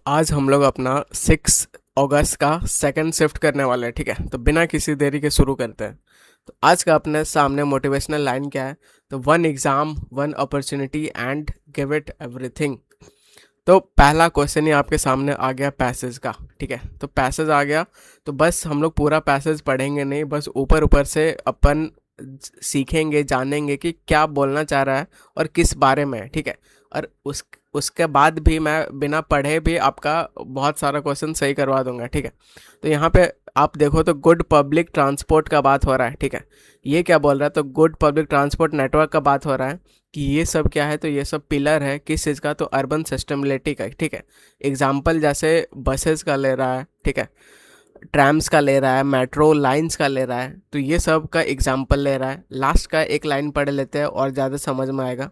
आज हम लोग अपना 6 अगस्त का सेकंड शिफ्ट करने वाले हैं। ठीक है, तो बिना किसी देरी के शुरू करते हैं। तो आज का अपने सामने मोटिवेशनल लाइन क्या है? तो one exam, one opportunity and give it everything. तो पहला क्वेश्चन ही आपके सामने आ गया पैसेज का। ठीक है, तो पैसेज आ गया, तो बस हम लोग पूरा पैसेज पढ़ेंगे नहीं, बस ऊपर ऊपर से अपन सीखेंगे, जानेंगे कि क्या बोलना चाह रहा है और किस बारे में है। ठीक है, और उसके बाद भी मैं बिना पढ़े भी आपका बहुत सारा क्वेश्चन सही करवा दूंगा। ठीक है, तो यहाँ पे आप देखो तो गुड पब्लिक ट्रांसपोर्ट का बात हो रहा है। ठीक है, ये क्या बोल रहा है? तो गुड पब्लिक ट्रांसपोर्ट नेटवर्क का बात हो रहा है कि ये सब क्या है, तो ये सब पिलर है किस चीज़ का? तो अर्बन सस्टेनेबिलिटी का। ठीक है, एग्जाम्पल जैसे बसेस का ले रहा है, ठीक है, ट्रैम्स का ले रहा है, मेट्रो लाइंस का ले रहा है, तो ये सब का एग्जाम्पल ले रहा है। लास्ट का एक लाइन पढ़ लेते हैं और ज़्यादा समझ में आएगा।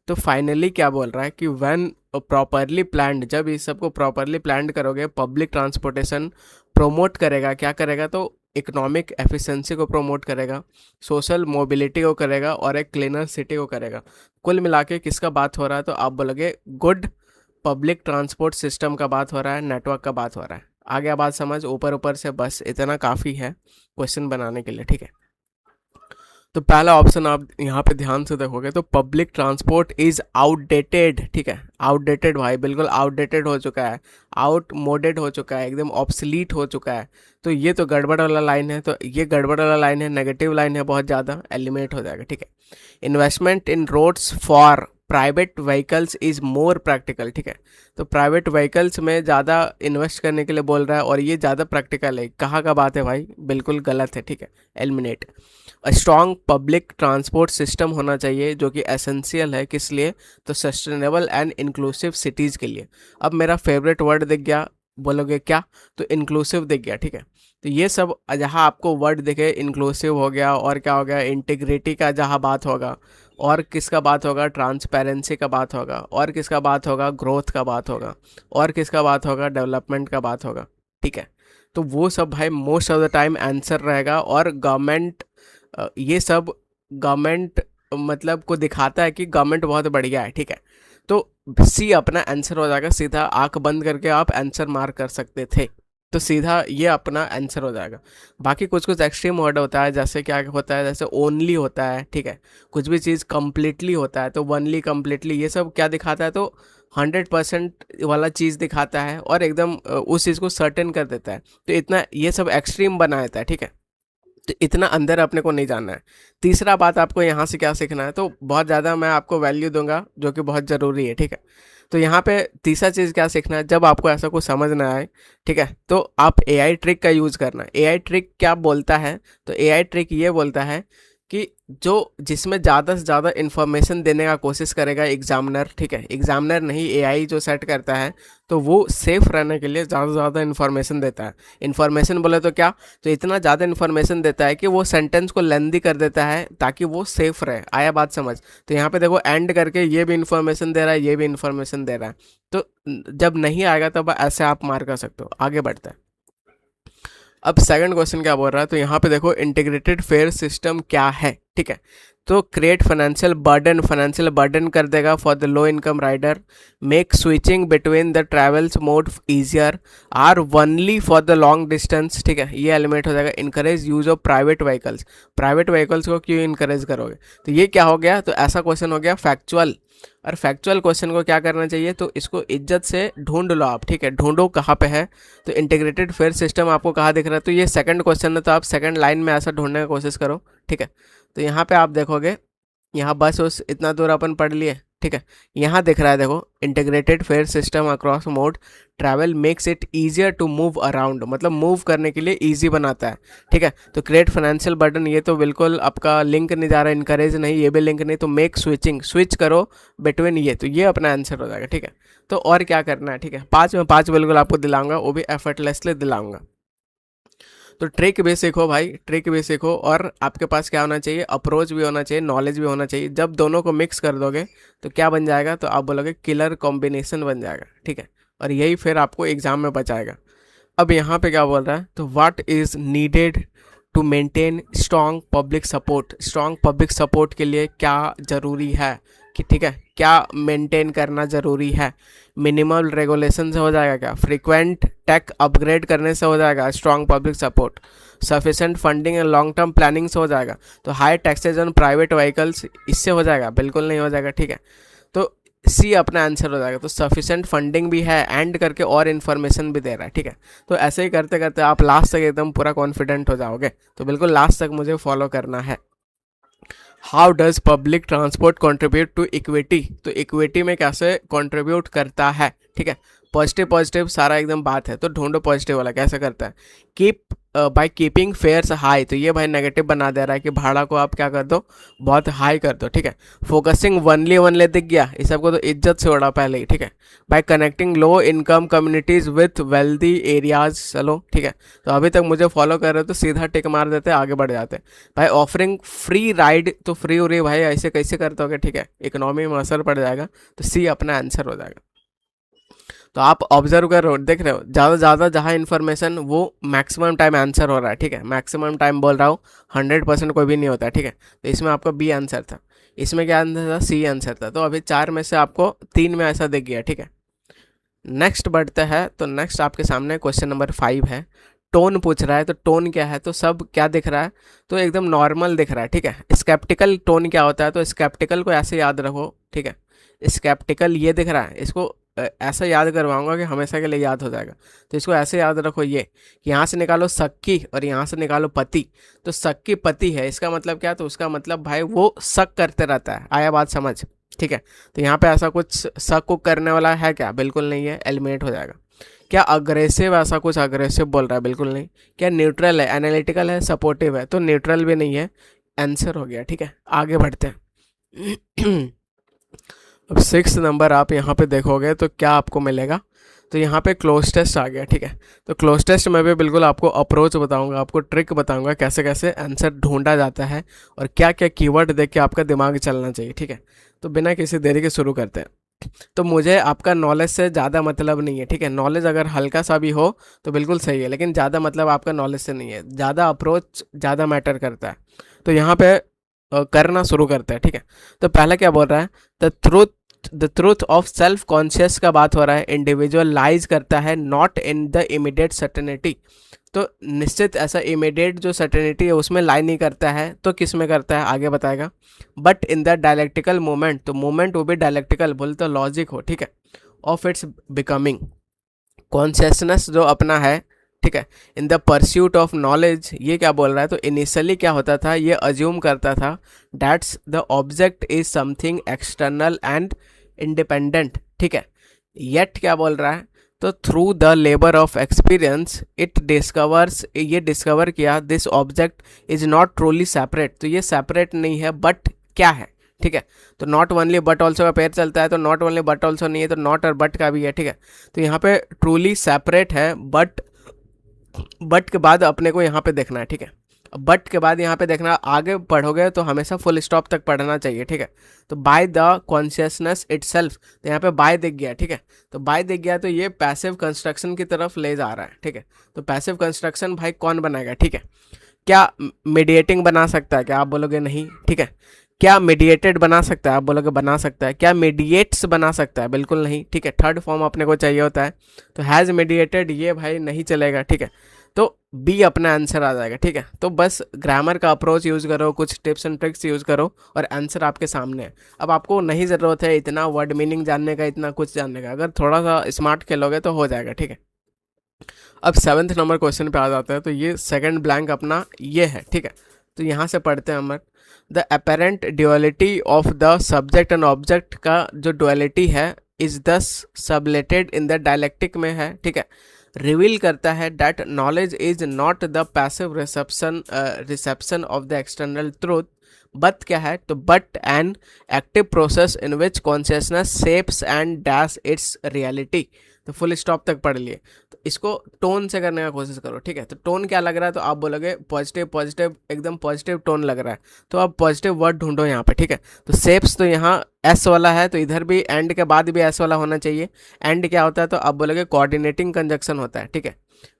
तो फाइनली क्या बोल रहा है कि व्हेन प्रॉपरली प्लान्ड, जब इस सबको प्रॉपरली प्लान करोगे, पब्लिक ट्रांसपोर्टेशन प्रमोट करेगा, क्या करेगा? तो इकोनॉमिक एफिशिएंसी को प्रमोट करेगा, सोशल मोबिलिटी को करेगा और एक क्लीनर सिटी को करेगा। कुल मिला के किसका बात हो रहा है? तो आप बोलोगे गुड पब्लिक ट्रांसपोर्ट सिस्टम का बात हो रहा है, नेटवर्क का बात हो रहा है। आ गया बात समझ? ऊपर ऊपर से बस इतना काफ़ी है क्वेश्चन बनाने के लिए। ठीक है, तो पहला ऑप्शन आप यहाँ पे ध्यान से देखोगे तो पब्लिक ट्रांसपोर्ट इज आउटडेटेड। ठीक है, आउटडेटेड भाई, बिल्कुल आउटडेटेड हो चुका है, आउटमोडेड हो चुका है, एकदम ऑब्सलीट हो चुका है। तो ये तो गड़बड़ वाला लाइन है, तो ये गड़बड़ वाला लाइन है, नेगेटिव लाइन है, बहुत ज़्यादा एलिमिनेट हो जाएगा। ठीक है, investment in roads for private vehicles is more practical. ठीक है, तो प्राइवेट व्हीकल्स में ज़्यादा इन्वेस्ट करने के लिए बोल रहा है और ये ज़्यादा प्रैक्टिकल है। कहाँ का बात है भाई? बिल्कुल गलत है। ठीक है, eliminate. Strong public transport system होना चाहिए जो कि एसेंशियल है, किस लिए? तो सस्टेनेबल एंड इंक्लूसिव सिटीज़ के लिए। अब मेरा फेवरेट वर्ड दिख गया, बोलोगे क्या? तो इंक्लूसिव दिख गया। ठीक है, तो ये सब जहाँ आपको वर्ड दिखे, इंक्लूसिव हो गया, और क्या हो गया? इंटीग्रिटी का जहाँ बात होगा, और किसका बात होगा? ट्रांसपेरेंसी का बात होगा, और किसका बात होगा? ग्रोथ का बात होगा, और किसका बात होगा? डेवलपमेंट का बात होगा। ठीक है, तो वो सब भाई most of the time answer रहेगा। और गवर्नमेंट, ये सब गवर्नमेंट मतलब को दिखाता है कि गवर्नमेंट बहुत बढ़िया है। ठीक है, तो सी अपना आंसर हो जाएगा। सीधा आंख बंद करके आप आंसर मार्क कर सकते थे, तो सीधा ये अपना आंसर हो जाएगा। बाकी कुछ कुछ एक्सट्रीम वर्ड होता है, जैसे क्या होता है, जैसे ओनली होता है। ठीक है, कुछ भी चीज़ कम्प्लीटली होता है, तो वनली, कम्प्लीटली, ये सब क्या दिखाता है? तो 100% वाला चीज़ दिखाता है और एकदम उस चीज़ को सर्टेन कर देता है। तो इतना ये सब एक्सट्रीम बना देता है। ठीक है, तो इतना अंदर अपने को नहीं जानना है। तीसरा बात आपको यहाँ से क्या सीखना है? तो बहुत ज़्यादा मैं आपको वैल्यू दूंगा जो कि बहुत ज़रूरी है। ठीक है, तो यहाँ पे तीसरा चीज़ क्या सीखना है? जब आपको ऐसा कुछ समझ ना आए, ठीक है, तो आप एआई ट्रिक का यूज़ करना। एआई ट्रिक क्या बोलता है? तो एआई ट्रिक ये बोलता है कि जो जिसमें ज़्यादा से ज़्यादा इन्फॉर्मेशन देने का कोशिश करेगा एग्जामिनर, ठीक है, एग्जामिनर नहीं, एआई जो सेट करता है, तो वो सेफ रहने के लिए ज़्यादा से ज़्यादा इन्फॉर्मेशन देता है। इन्फॉर्मेशन बोले तो क्या? तो इतना ज़्यादा इन्फॉर्मेशन देता है कि वो सेंटेंस को लेंदी कर देता है ताकि वो सेफ रहे। आया बात समझ? तो यहाँ पे देखो एंड करके ये भी इन्फॉर्मेशन दे रहा है, ये भी इन्फॉर्मेशन दे रहा है। तो जब नहीं आएगा तब ऐसे आप मार कर सकते हो। आगे बढ़ता है। अब सेकंड क्वेश्चन क्या बोल रहा है? तो यहाँ पे देखो इंटीग्रेटेड फेयर सिस्टम क्या है। ठीक है, तो क्रिएट फाइनेंशियल बर्डन कर देगा for the low income rider, make switching between the travels mode easier, or only for the long distance. ठीक है, ये एलिमेंट हो जाएगा। Encourage use of private vehicles को क्यों इनकरेज करोगे? तो ये क्या हो गया? तो ऐसा क्वेश्चन हो गया फैक्चुअल। और फैक्चुअल क्वेश्चन को क्या करना चाहिए? तो इसको इज्जत से ढूंढ लो आप। ठीक है, ढूंढो कहाँ पे है। तो इंटीग्रेटेड फेयर सिस्टम आपको कहाँ दिख रहा है? तो ये सेकंड क्वेश्चन है, तो आप सेकंड लाइन में ऐसा ढूंढने की कोशिश करो। ठीक है, तो यहाँ पे आप देखोगे, यहाँ बस उस इतना दूर अपन पढ़ लिए। ठीक है, यहाँ दिख रहा है देखो, integrated fare system across mode travel makes it easier to move around, मतलब मूव करने के लिए ईजी बनाता है। ठीक है, तो क्रिएट फाइनेंशियल बर्डन, ये तो बिल्कुल आपका लिंक नहीं जा रहा है, इनकरेज नहीं, ये भी लिंक नहीं। तो मेक स्विच करो बिटवीन, ये तो ये अपना आंसर हो जाएगा। ठीक है, तो और क्या करना है? ठीक है, 5 में 5 बिल्कुल आपको दिलाऊंगा, वो भी एफर्टलेसली दिलाऊंगा। तो ट्रिक भी सीखो भाई, ट्रिक भी सीखो, और आपके पास क्या होना चाहिए? अप्रोच भी होना चाहिए, नॉलेज भी होना चाहिए। जब दोनों को मिक्स कर दोगे तो क्या बन जाएगा? तो आप बोलोगे किलर कॉम्बिनेशन बन जाएगा। ठीक है, और यही फिर आपको एग्जाम में बचाएगा। अब यहाँ पे क्या बोल रहा है? तो what is needed to maintain strong public support. Strong public support के लिए क्या ज़रूरी है? कि ठीक है, क्या मेंटेन करना ज़रूरी है? मिनिमल रेगुलेशन से हो जाएगा क्या? फ्रीक्वेंट टेक अपग्रेड करने से हो जाएगा? Strong public support, sufficient funding and long term planning से हो जाएगा? तो high taxes on private vehicles, इससे हो जाएगा? बिल्कुल नहीं हो जाएगा, ठीक है। तो सी अपना आंसर हो जाएगा। तो सफिशेंट फंडिंग भी है, एंड करके और इन्फॉर्मेशन भी दे रहा है, ठीक है। तो ऐसे ही करते करते आप लास्ट तक एकदम पूरा कॉन्फिडेंट हो जाओगे। तो बिल्कुल लास्ट तक मुझे फॉलो करना है। How does public transport contribute to equity? तो इक्विटी में कैसे कंट्रीब्यूट करता है, ठीक है। पॉजिटिव पॉजिटिव सारा एकदम बात है, तो ढूंढो पॉजिटिव वाला कैसे करता है। Keep by keeping fares high, तो ये भाई नेगेटिव बना दे रहा है कि भाड़ा को आप क्या कर दो, बहुत हाई कर दो, ठीक है। फोकसिंग वनली दिख गया, इस सबको तो इज्जत से उड़ा पहले ही, ठीक है। Bye connecting low income communities with wealthy areas, चलो ठीक है। तो अभी तक मुझे फॉलो कर रहे हो तो सीधा टिक मार देते, आगे बढ़ जाते। भाई ऑफरिंग फ्री राइड, तो फ्री हो रही है भाई, ऐसे कैसे करते होगे, ठीक है। इकोनॉमी में असर पड़ जाएगा, तो सी अपना आंसर हो जाएगा। तो आप ऑब्जर्व कर रहे हो, देख रहे हो, ज़्यादा ज़्यादा जहाँ इन्फॉर्मेशन वो मैक्सिमम टाइम आंसर हो रहा है, ठीक है। मैक्सिमम टाइम बोल रहा हूँ, 100% कोई भी नहीं होता है, ठीक है। तो इसमें आपका बी आंसर था, इसमें क्या आंसर था, सी आंसर था। तो अभी 4 में से आपको 3 में ऐसा दिख गया, ठीक है। नेक्स्ट बढ़ते हैं। तो नेक्स्ट आपके सामने क्वेश्चन नंबर 5 है। टोन पूछ रहा है, तो टोन क्या है, तो सब क्या दिख रहा है, तो एकदम नॉर्मल दिख रहा है, ठीक है। स्केप्टिकल टोन क्या होता है, तो स्केप्टिकल को ऐसे याद रखो, ठीक है। स्केप्टिकल ये दिख रहा है, इसको ऐसा याद करवाऊंगा कि हमेशा के लिए याद हो जाएगा। तो इसको ऐसे याद रखो, ये यहाँ से निकालो सक्की और यहाँ से निकालो पति। तो सक्की पति है, इसका मतलब क्या, तो उसका मतलब भाई वो शक करते रहता है। आया बात समझ, ठीक है। तो यहाँ पे ऐसा कुछ शक को करने वाला है क्या, बिल्कुल नहीं है, एलिमिनेट हो जाएगा। क्या अग्रेसिव, ऐसा कुछ अग्रेसिव बोल रहा है, बिल्कुल नहीं। क्या न्यूट्रल है, एनालिटिकल है, सपोर्टिव है, तो न्यूट्रल भी नहीं है, आंसर हो गया, ठीक है। आगे बढ़ते हैं। अब 6 नंबर आप यहाँ पे देखोगे तो क्या आपको मिलेगा, तो यहाँ पे क्लोज टेस्ट आ गया, ठीक है। तो क्लोज टेस्ट में भी बिल्कुल आपको अप्रोच बताऊंगा, आपको ट्रिक बताऊंगा कैसे कैसे आंसर ढूंढा जाता है और क्या क्या कीवर्ड देख के आपका दिमाग चलना चाहिए, ठीक है। तो बिना किसी देरी के शुरू करते हैं। तो मुझे आपका नॉलेज से ज़्यादा मतलब नहीं है, ठीक है। नॉलेज अगर हल्का सा भी हो तो बिल्कुल सही है, लेकिन ज़्यादा मतलब आपका नॉलेज से नहीं है, ज़्यादा अप्रोच ज़्यादा मैटर करता है। तो यहाँ पे करना शुरू करते हैं, ठीक है। तो पहला क्या बोल रहा है, the truth of self conscious का बात हो रहा है। इंडिविजुअल लाइज करता है not in the immediate certainty, तो निश्चित ऐसा इमीडिएट जो सर्टेनिटी है उसमें लाई नहीं करता है, तो किस में करता है, आगे बताएगा। But in the dialectical moment, तो मोमेंट वो भी डायलेक्टिकल बोले तो लॉजिक हो, ठीक है, ऑफ इट्स बिकमिंग। कॉन्शियसनेस जो अपना है, ठीक है, in the pursuit of knowledge, ये क्या बोल रहा है, तो इनिशियली क्या होता था, ये अज्यूम करता था that's the object is something external and independent, ठीक है। येट क्या बोल रहा है, तो through the labour of experience it discovers, ये डिस्कवर किया this object is not truly separate, तो ये सेपरेट नहीं है बट क्या है, ठीक है। तो नॉट ओनली बट ऑल्सो का पेयर चलता है, तो नॉट ओनली बट ऑल्सो नहीं है, तो नॉट और बट का भी है, ठीक है। तो यहाँ पे ट्रूली सेपरेट है, बट के बाद अपने को यहाँ पे देखना है, ठीक है। बट के बाद यहाँ पे देखना, आगे पढ़ोगे तो हमेशा फुल स्टॉप तक पढ़ना चाहिए, ठीक है। तो बाय द कॉन्शियसनेस इटसेल्फ, तो यहाँ पे बाय दिख गया, ठीक है। तो बाय दिख गया तो ये पैसिव कंस्ट्रक्शन की तरफ ले जा रहा है, ठीक है। तो पैसिव कंस्ट्रक्शन भाई कौन बनाएगा, ठीक है। क्या मीडिएटिंग बना सकता है, क्या आप बोलोगे नहीं, ठीक है। क्या मीडिएटेड बना सकता है, आप बोलोगे बना सकता है। क्या मीडिएट्स बना सकता है, बिल्कुल नहीं, ठीक है। थर्ड फॉर्म अपने को चाहिए होता है, तो हैज़ मीडिएटेड ये भाई नहीं चलेगा, ठीक है। तो बी अपना आंसर आ जाएगा, ठीक है। तो बस ग्रामर का अप्रोच यूज़ करो, कुछ टिप्स एंड ट्रिक्स यूज़ करो और आंसर आपके सामने है। अब आपको नहीं ज़रूरत है इतना वर्ड मीनिंग जानने का, इतना कुछ जानने का, अगर थोड़ा सा स्मार्ट खेलोगे तो हो जाएगा, ठीक है। अब 7th नंबर क्वेश्चन पे आ जाता है। तो ये सेकंड ब्लैंक अपना ये है, ठीक है। तो यहाँ से पढ़ते हैं हम। The apparent duality of the subject and object का जो ड्यूअलिटी है इज दस सबलेटेड इन द डायलेक्टिक में है, ठीक है। रिवील करता है that knowledge is not the passive reception of the external truth, but क्या है, तो but an active process in which consciousness shapes and dash it's reality. तो फुल स्टॉप तक पढ़ लिए। तो इसको टोन से करने का कोशिश करो, ठीक है। तो टोन क्या लग रहा है, तो आप बोलोगे पॉजिटिव पॉजिटिव, एकदम पॉजिटिव टोन लग रहा है, तो आप पॉजिटिव वर्ड ढूंढो यहाँ पे, ठीक है। तो शेप्स तो यहाँ एस वाला है, तो इधर भी एंड के बाद भी एस वाला होना चाहिए। एंड क्या होता है, तो आप बोलोगे कोऑर्डिनेटिंग कंजक्शन होता है, ठीक है।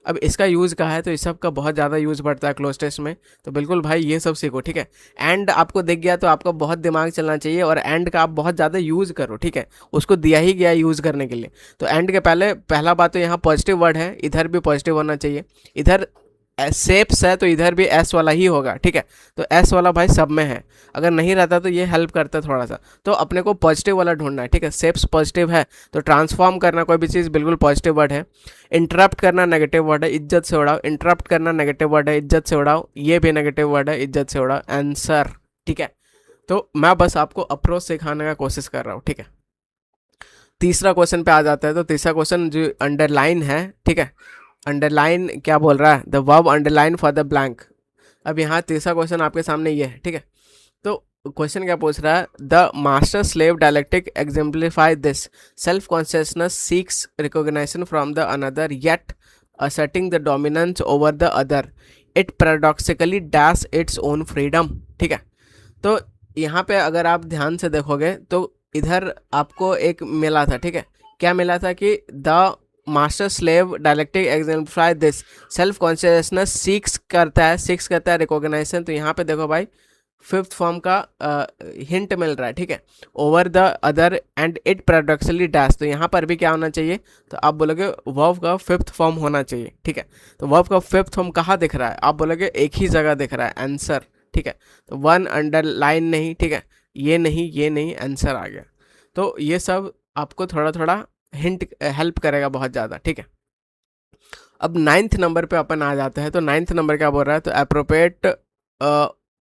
अब इसका यूज़ कहाँ है, तो इस सब का बहुत ज़्यादा यूज़ पड़ता है क्लोज टेस्ट में, तो बिल्कुल भाई ये सब सीखो, ठीक है। एंड आपको दिख गया तो आपका बहुत दिमाग चलना चाहिए, और एंड का आप बहुत ज़्यादा यूज़ करो, ठीक है, उसको दिया ही गया यूज़ करने के लिए। तो एंड के पहले पहला बात तो यहाँ पॉजिटिव वर्ड है, इधर भी पॉजिटिव होना चाहिए, इधर सेप्स है तो इधर भी एस वाला ही होगा, ठीक है। तो एस वाला भाई सब में है, अगर नहीं रहता तो ये हेल्प करता है थोड़ा सा। तो अपने को पॉजिटिव वाला ढूंढना है, ठीक है। सेप्स पॉजिटिव है तो ट्रांसफॉर्म करना कोई भी चीज़ बिल्कुल पॉजिटिव वर्ड है। इंटरप्ट करना नेगेटिव वर्ड है, इज्जत से उड़ाओ, इंटरप्ट करना नेगेटिव वर्ड है, इज्जत से उड़ाओ, ये भी नेगेटिव वर्ड है, इज्जत से उड़ाओ, आंसर, ठीक है। तो मैं बस आपको अप्रोच सिखाने का कोशिश कर रहा हूँ, ठीक है। तीसरा क्वेश्चन पे आ जाता है। तो तीसरा क्वेश्चन जो अंडरलाइन है, ठीक है, अंडरलाइन क्या बोल रहा है, the verb underline for the blank. अब यहाँ तीसरा क्वेश्चन आपके सामने ये है, ठीक है। तो क्वेश्चन क्या पूछ रहा है, the master slave dialectic exemplify this, self consciousness seeks recognition from the another yet asserting the dominance over the other, it paradoxically dash its own freedom, ठीक है। तो यहाँ पे अगर आप ध्यान से देखोगे तो इधर आपको एक मिला था, ठीक है, क्या मिला था कि the master slave dialectic exemplify this, self consciousness seeks करता है रिकॉग्नाइजेशन। तो यहाँ पे देखो भाई फिफ्थ फॉर्म का हिंट मिल रहा है, ठीक है, over the other and it paradoxically dash. तो यहाँ पर भी क्या होना चाहिए, तो आप बोलोगे वर्ब का फिफ्थ फॉर्म होना चाहिए, ठीक है। तो वर्ब का फिफ्थ फॉर्म कहाँ दिख रहा है, आप बोलोगे एक ही जगह दिख रहा है, आंसर, ठीक है। तो वन अंडरलाइन नहीं, ठीक है, ये नहीं, आंसर आ गया। तो ये सब आपको थोड़ा थोड़ा हिंट हेल्प करेगा बहुत ज़्यादा, ठीक है। अब नाइन्थ नंबर पे अपन आ जाते हैं। तो नाइन्थ नंबर क्या बोल रहा है, तो appropriate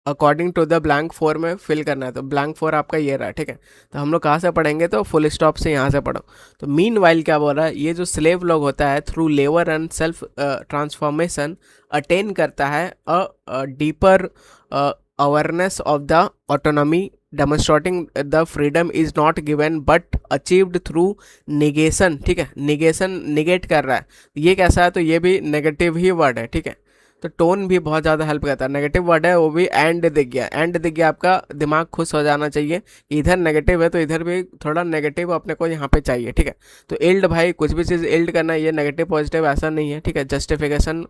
according to the blank four में फिल करना है। तो ब्लैंक फोर आपका ये रहा है, ठीक है। तो हम लोग कहाँ से पढ़ेंगे, तो फुल स्टॉप से यहाँ से पढ़ो। तो मीन वाइल क्या बोल रहा है, ये जो स्लेव लोग होता है through labour and self transformation attain करता है a deeper awareness of the autonomy, demonstrating the freedom is not given but achieved through negation, ठीक है। निगेशन निगेट कर रहा है, ये कैसा है, तो ये भी नेगेटिव ही वर्ड है, ठीक है। तो टोन भी बहुत ज़्यादा हेल्प करता है, नेगेटिव वर्ड है वो भी, एंड दिख गया, एंड दिख गया, आपका दिमाग खुश हो जाना चाहिए कि इधर नेगेटिव है तो इधर भी थोड़ा नेगेटिव अपने को यहाँ पे चाहिए, ठीक है। तो इल्ड भाई कुछ भी चीज़ इल्ड करना, ये नेगेटिव पॉजिटिव ऐसा नहीं है, ठीक है। जस्टिफिकेशन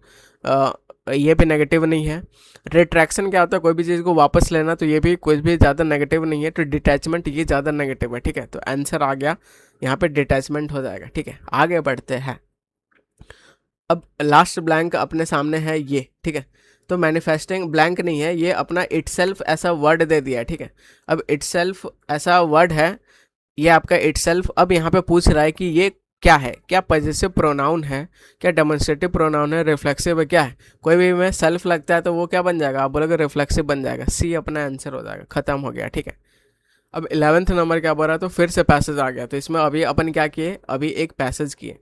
ये भी नेगेटिव नहीं है। रिट्रैक्शन क्या होता है, कोई भी चीज़ को वापस लेना, तो ये भी कुछ भी ज़्यादा नेगेटिव नहीं है। तो डिटैचमेंट ये ज़्यादा नेगेटिव है, ठीक है। तो आंसर आ गया यहाँ पे, डिटैचमेंट हो जाएगा, ठीक है। आगे बढ़ते हैं। अब लास्ट ब्लैंक अपने सामने है ये, ठीक है। तो मैनिफेस्टिंग ब्लैंक नहीं है, ये अपना इटसेल्फ ऐसा वर्ड दे दिया है, ठीक है। अब इटसेल्फ ऐसा वर्ड है, ये आपका इटसेल्फ। अब यहाँ पे पूछ रहा है कि ये क्या है, क्या पॉजेसिव प्रोनाउन है, क्या डेमोन्स्ट्रेटिव प्रोनाउन है, रिफ्लेक्सिव है, क्या है। कोई भी में सेल्फ लगता है तो वो क्या बन जाएगा, आप बोलोगे रिफ्लेक्सिव बन जाएगा, सी अपना आंसर हो जाएगा, खत्म हो गया, ठीक है। अब 11th नंबर क्या बोल रहा है, तो फिर से पैसेज आ गया। तो इसमें अभी अपन क्या किए, अभी एक पैसेज किए,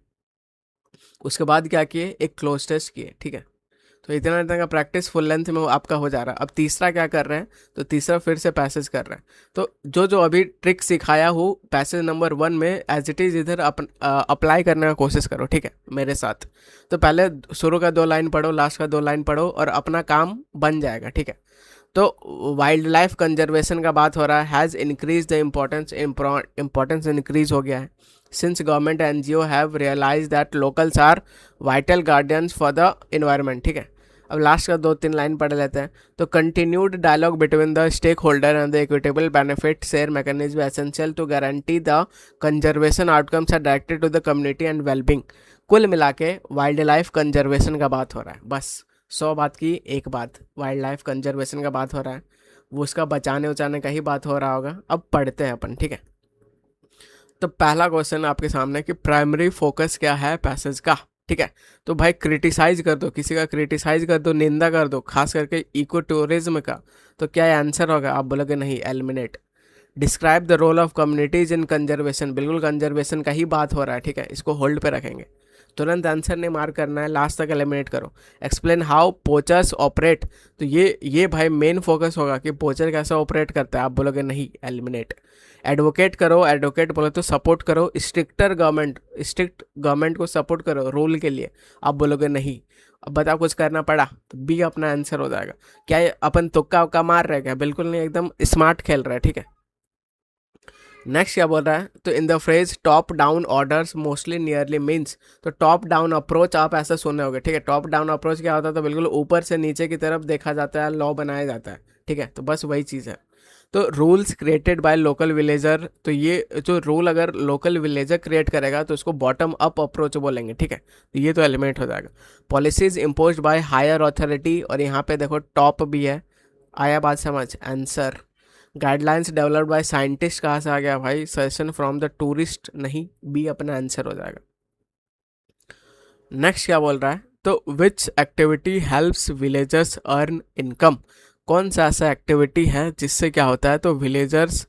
उसके बाद क्या किए, एक क्लोज टेस्ट किए, ठीक है। तो इतना इतना का प्रैक्टिस फुल लेंथ में आपका हो जा रहा है। अब तीसरा क्या कर रहे हैं, तो तीसरा फिर से पैसेज कर रहे हैं। तो जो जो अभी ट्रिक सिखाया हूँ पैसेज नंबर 1 में एज इट इज़ इधर अप्लाई करने का कोशिश करो, ठीक है, मेरे साथ। तो पहले शुरू का 2 लाइन पढ़ो, लास्ट का 2 लाइन पढ़ो, और अपना काम बन जाएगा, ठीक है। तो वाइल्ड लाइफ कंजर्वेशन का बात हो रहा है, has increase the importance increase हो गया है since government NGO have realise that locals are vital guardians for the environment, ठीक है। अब लास्ट का 2-3 लाइन पढ़ लेते हैं। तो continued dialogue between the stakeholder and the equitable benefit share mechanism essential to guarantee the conservation outcomes are directed to the community and wellbeing. कुल मिला के वाइल्ड लाइफ कंजर्वेशन का बात हो रहा है, बस 100 बात की एक बात, वाइल्ड लाइफ कंजर्वेशन का बात हो रहा है, वो उसका बचाने उचाने का ही बात हो रहा होगा। अब पढ़ते हैं अपन, ठीक है। तो पहला क्वेश्चन आपके सामने कि प्राइमरी फोकस क्या है पैसेज का, ठीक है। तो भाई क्रिटिसाइज कर दो, किसी का क्रिटिसाइज कर दो, निंदा कर दो, खास करके इको टूरिज्म का। तो क्या आंसर होगा, आप बोलोगे नहीं, eliminate. Describe the role of communities in conservation, बिल्कुल कंजर्वेशन का ही बात हो रहा है, ठीक है, इसको होल्ड पे रखेंगे। तुरंत आंसर नहीं मार्क करना है, लास्ट तक एलिमिनेट करो। एक्सप्लेन हाउ पोचर्स ऑपरेट, तो ये भाई मेन फोकस होगा कि पोचर कैसे ऑपरेट करता है, आप बोलोगे नहीं, एलिमिनेट। एडवोकेट करो, एडवोकेट बोलो तो सपोर्ट करो, स्ट्रिक्ट गवर्नमेंट को सपोर्ट करो रूल के लिए, आप बोलोगे नहीं। अब बताओ कुछ करना पड़ा, तो बी अपना आंसर हो जाएगा। क्या ये अपन तुक्का उक्का मार रहे क्या, बिल्कुल नहीं, एकदम स्मार्ट खेल रहे हैं, ठीक है। नेक्स्ट क्या बोल रहा है, तो in the phrase top down orders mostly nearly means, तो टॉप डाउन अप्रोच आप ऐसा सुने होगे, ठीक है। टॉप डाउन अप्रोच क्या होता है, तो बिल्कुल ऊपर से नीचे की तरफ देखा जाता है, लॉ बनाया जाता है, ठीक है। तो बस वही चीज़ है। तो rules created by local villager, तो ये जो रूल अगर लोकल विलेजर क्रिएट करेगा तो उसको बॉटम अप अप्रोच बोलेंगे, ठीक है। तो ये तो एलिमेंट हो जाएगा। Policies impose by higher authority, और यहाँ पे देखो टॉप भी है, आया बात समझ, answer. Guidelines developed by scientist कहाँ से आ गया भाई, सजेशन फ्रॉम द टूरिस्ट, नहीं, बी अपना आंसर हो जाएगा। नेक्स्ट क्या बोल रहा है, तो which activity helps villagers earn income, कौन सा ऐसा एक्टिविटी है जिससे क्या होता है, तो विलेजर्स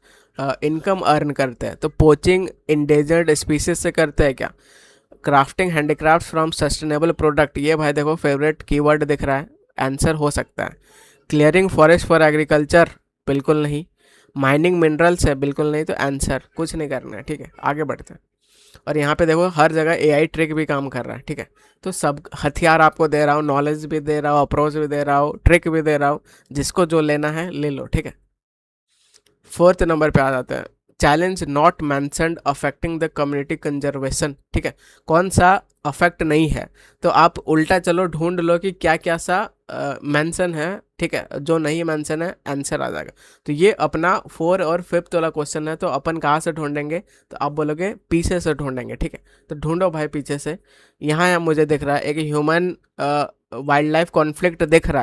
इनकम अर्न करते हैं। तो पोचिंग इंडेंजर्ड स्पीसीज से करते हैं क्या, crafting handicraft from sustainable product, ये भाई देखो फेवरेट कीवर्ड दिख रहा है, आंसर हो सकता है। क्लियरिंग फॉरेस्ट फॉर एग्रीकल्चर, बिल्कुल नहीं। माइनिंग मिनरल्स है, बिल्कुल नहीं। तो आंसर कुछ नहीं करना है, ठीक है, आगे बढ़ते हैं। और यहाँ पे देखो हर जगह एआई ट्रिक भी काम कर रहा है, ठीक है। तो सब हथियार आपको दे रहा हूँ, नॉलेज भी दे रहा हूँ, अप्रोच भी दे रहा हूँ, ट्रिक भी दे रहा हूँ, जिसको जो लेना है ले लो, ठीक है। फोर्थ नंबर पे आ जाते हैं, challenge not mentioned affecting the community conservation, ठीक है। कौन सा अफेक्ट नहीं है, तो आप उल्टा चलो ढूंढ लो कि क्या क्या सा मेंशन है, ठीक है। जो नहीं मेंशन है आंसर आ जाएगा। तो ये अपना 4 और 5 वाला क्वेश्चन है, तो अपन कहाँ से ढूंढेंगे, तो आप बोलोगे पीछे से ढूंढेंगे, ठीक है। तो ढूंढो भाई पीछे से। यहाँ मुझे दिख रहा है एक ह्यूमन वाइल्ड लाइफ कॉन्फ्लिक्ट दिख रहा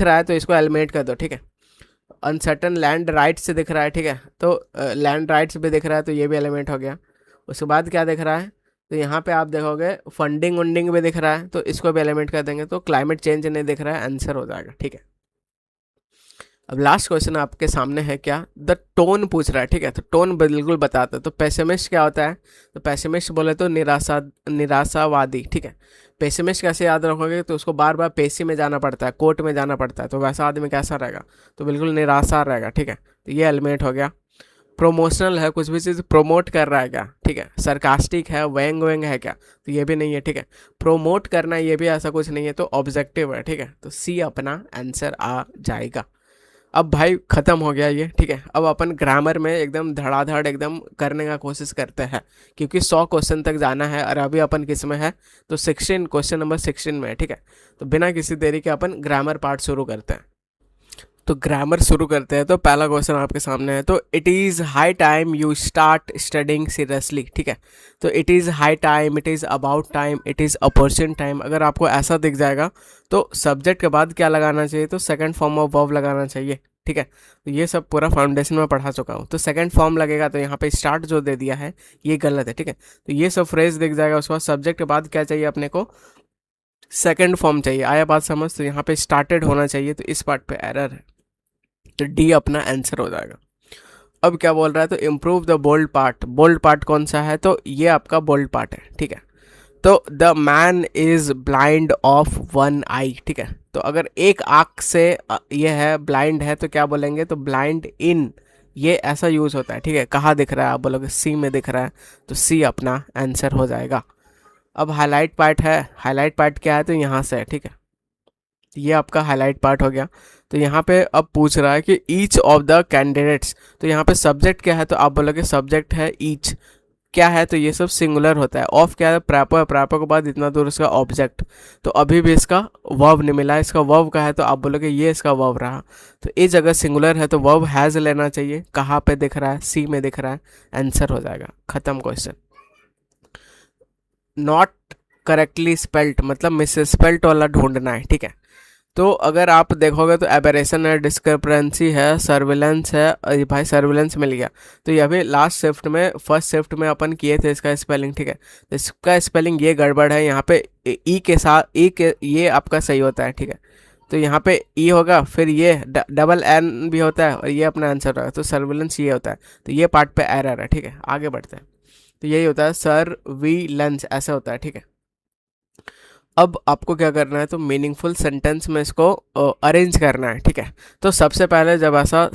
है तो इसको एलिमिनेट कर दो, ठीक है। अनसर्टन लैंड राइट्स से दिख रहा है, ठीक है। तो लैंड राइट्स भी दिख रहा है, तो ये भी एलिमेंट हो गया। उसके बाद क्या दिख रहा है, तो यहाँ पे आप देखोगे फंडिंग वंडिंग भी दिख रहा है, तो इसको भी एलिमेंट कर देंगे। तो क्लाइमेट चेंज नहीं दिख रहा है, आंसर हो जाएगा, ठीक है। अब लास्ट क्वेश्चन आपके सामने है क्या, द टोन पूछ रहा है, ठीक है। तो टोन बिल्कुल बताता है। तो पेसिमिस्ट क्या होता है, तो पेसिमिस्ट बोले तो निराशावादी, ठीक है। पेसिमिस्ट कैसे याद रखोगे, तो उसको बार बार पेशी में जाना पड़ता है, कोर्ट में जाना पड़ता है, तो वैसा आदमी कैसा रहेगा, तो बिल्कुल निराशा रहेगा, ठीक है। तो ये एलिमेंट हो गया। प्रोमोशनल है, कुछ भी चीज़ प्रमोट कर रहा है क्या, ठीक है। सरकास्टिक है, वेंग वेंग है क्या, तो ये भी नहीं है, ठीक है। प्रोमोट करना ये भी ऐसा कुछ नहीं है, तो ऑब्जेक्टिव है, ठीक है। तो सी अपना आंसर आ जाएगा। अब भाई खत्म हो गया ये, ठीक है। अब अपन ग्रामर में एकदम धड़ाधड़ एकदम करने का कोशिश करते हैं, क्योंकि 100 क्वेश्चन तक जाना है, और अभी अपन किस में है, तो 16, क्वेश्चन नंबर 16 में है, ठीक है। तो बिना किसी देरी के अपन ग्रामर पार्ट शुरू करते हैं। तो ग्रामर शुरू करते हैं। तो पहला क्वेश्चन आपके सामने है, तो it is high time you start studying seriously, ठीक है। तो it is high time, it is about time, it is opportune time, अगर आपको ऐसा दिख जाएगा तो सब्जेक्ट के बाद क्या लगाना चाहिए, तो सेकंड फॉर्म ऑफ वर्ब लगाना चाहिए, ठीक है। तो ये सब पूरा फाउंडेशन में पढ़ा चुका हूँ। तो सेकंड फॉर्म लगेगा, तो यहाँ पे स्टार्ट जो दे दिया है ये गलत है, ठीक है। तो ये सब फ्रेज दिख जाएगा। उसके बाद सब्जेक्ट के बाद क्या चाहिए अपने को, सेकंड फॉर्म चाहिए, आया बात समझ। तो यहाँ पे स्टार्टेड होना चाहिए, तो इस पार्ट पे एरर है, तो डी अपना आंसर हो जाएगा। अब क्या बोल रहा है, तो improve the bold part, bold part कौन सा है, तो ये आपका बोल्ड पार्ट है, ठीक है। तो the man is blind of one eye, ठीक है। तो अगर एक आंख से ये है, ब्लाइंड है, तो क्या बोलेंगे, तो ब्लाइंड इन, ये ऐसा यूज होता है, ठीक है। कहाँ दिख रहा है, आप बोलोगे सी में दिख रहा है, तो सी अपना आंसर हो जाएगा। अब हाईलाइट पार्ट है, हाईलाइट पार्ट क्या है, तो यहाँ से है, ठीक है। ये आपका हाईलाइट पार्ट हो गया। तो यहाँ पे अब पूछ रहा है कि ईच ऑफ द कैंडिडेट्स, तो यहाँ पे सब्जेक्ट क्या है, तो आप बोलोगे सब्जेक्ट है ईच, क्या है, तो ये सब सिंगुलर होता है। ऑफ क्या है, प्रैपर, प्रैपर के बाद इतना दूर इसका ऑब्जेक्ट। तो अभी भी इसका वर्ब नहीं मिला, इसका वर्ब का है, तो आप बोलोगे ये इसका वर्ब रहा। तो इस जगह सिंगुलर है, तो वर्ब हैज़ लेना चाहिए। कहाँ पे दिख रहा है, सी में दिख रहा है, आंसर हो जाएगा, खत्म क्वेश्चन। नॉट करेक्टली स्पेल्ट मतलब मिस स्पेल्ट वाला ढूंढना है, ठीक है। तो अगर आप देखोगे तो एबरेशन है, डिस्क्रिपेंसी है, सर्विलेंस है, ये भाई सर्विलेंस मिल गया। तो ये अभी लास्ट शिफ्ट में, फर्स्ट शिफ्ट में अपन किए थे इसका स्पेलिंग, ठीक है। तो इसका स्पेलिंग ये गड़बड़ है, यहाँ पे ई के साथ, ई के ये आपका सही होता है, ठीक है। तो यहाँ पे ई होगा, फिर ये डबल एन भी होता है, और ये अपना आंसर होगा। तो सर्विलेंस ये होता है, तो ये पार्ट पे एरर है, ठीक है। आगे बढ़ते हैं। तो यही होता है सर्विलेंस, ऐसा होता है, ठीक है। अब आपको क्या करना है, तो मीनिंगफुल सेंटेंस में इसको अरेंज करना है, ठीक है। तो सबसे पहले जब ऐसा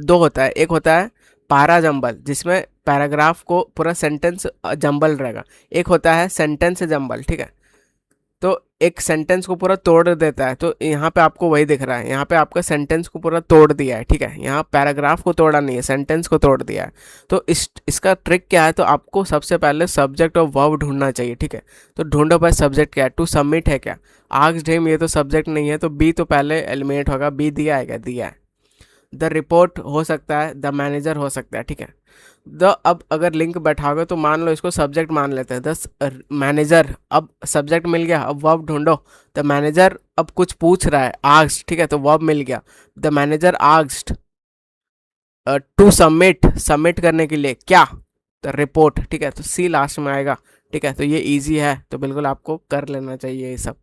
दो होता है, एक होता है पारा जंबल, जिसमें पैराग्राफ को पूरा सेंटेंस जंबल रहेगा, एक होता है सेंटेंस जंबल, ठीक है। तो एक सेंटेंस को पूरा तोड़ देता है। तो यहाँ पे आपको वही दिख रहा है, यहाँ पे आपका सेंटेंस को पूरा तोड़ दिया है, ठीक है। यहाँ पैराग्राफ को तोड़ा नहीं है, सेंटेंस को तोड़ दिया है। तो इसका ट्रिक क्या है, तो आपको सबसे पहले सब्जेक्ट और वर्ब ढूंढना चाहिए, ठीक है। तो ढूंढो भाई सब्जेक्ट क्या है, टू सबमिट है क्या, आस्क्ड हिम, ये तो सब्जेक्ट नहीं है, तो बी तो पहले एलिमिनेट होगा, बी दिया है क्या, दिया है। द रिपोर्ट हो सकता है, द मैनेजर हो सकता है, ठीक है। द अब अगर लिंक बैठाओगे तो मान लो इसको सब्जेक्ट मान लेते हैं, द मैनेजर, अब सब्जेक्ट मिल गया, अब वर्ब ढूंढो। द मैनेजर अब कुछ पूछ रहा है, आस्क्ड, ठीक है, तो वर्ब मिल गया। The manager asked to submit, submit करने के लिए क्या, द रिपोर्ट, ठीक है, तो सी लास्ट में आएगा, ठीक है। तो ये इजी है, तो बिल्कुल आपको कर लेना चाहिए ये सब।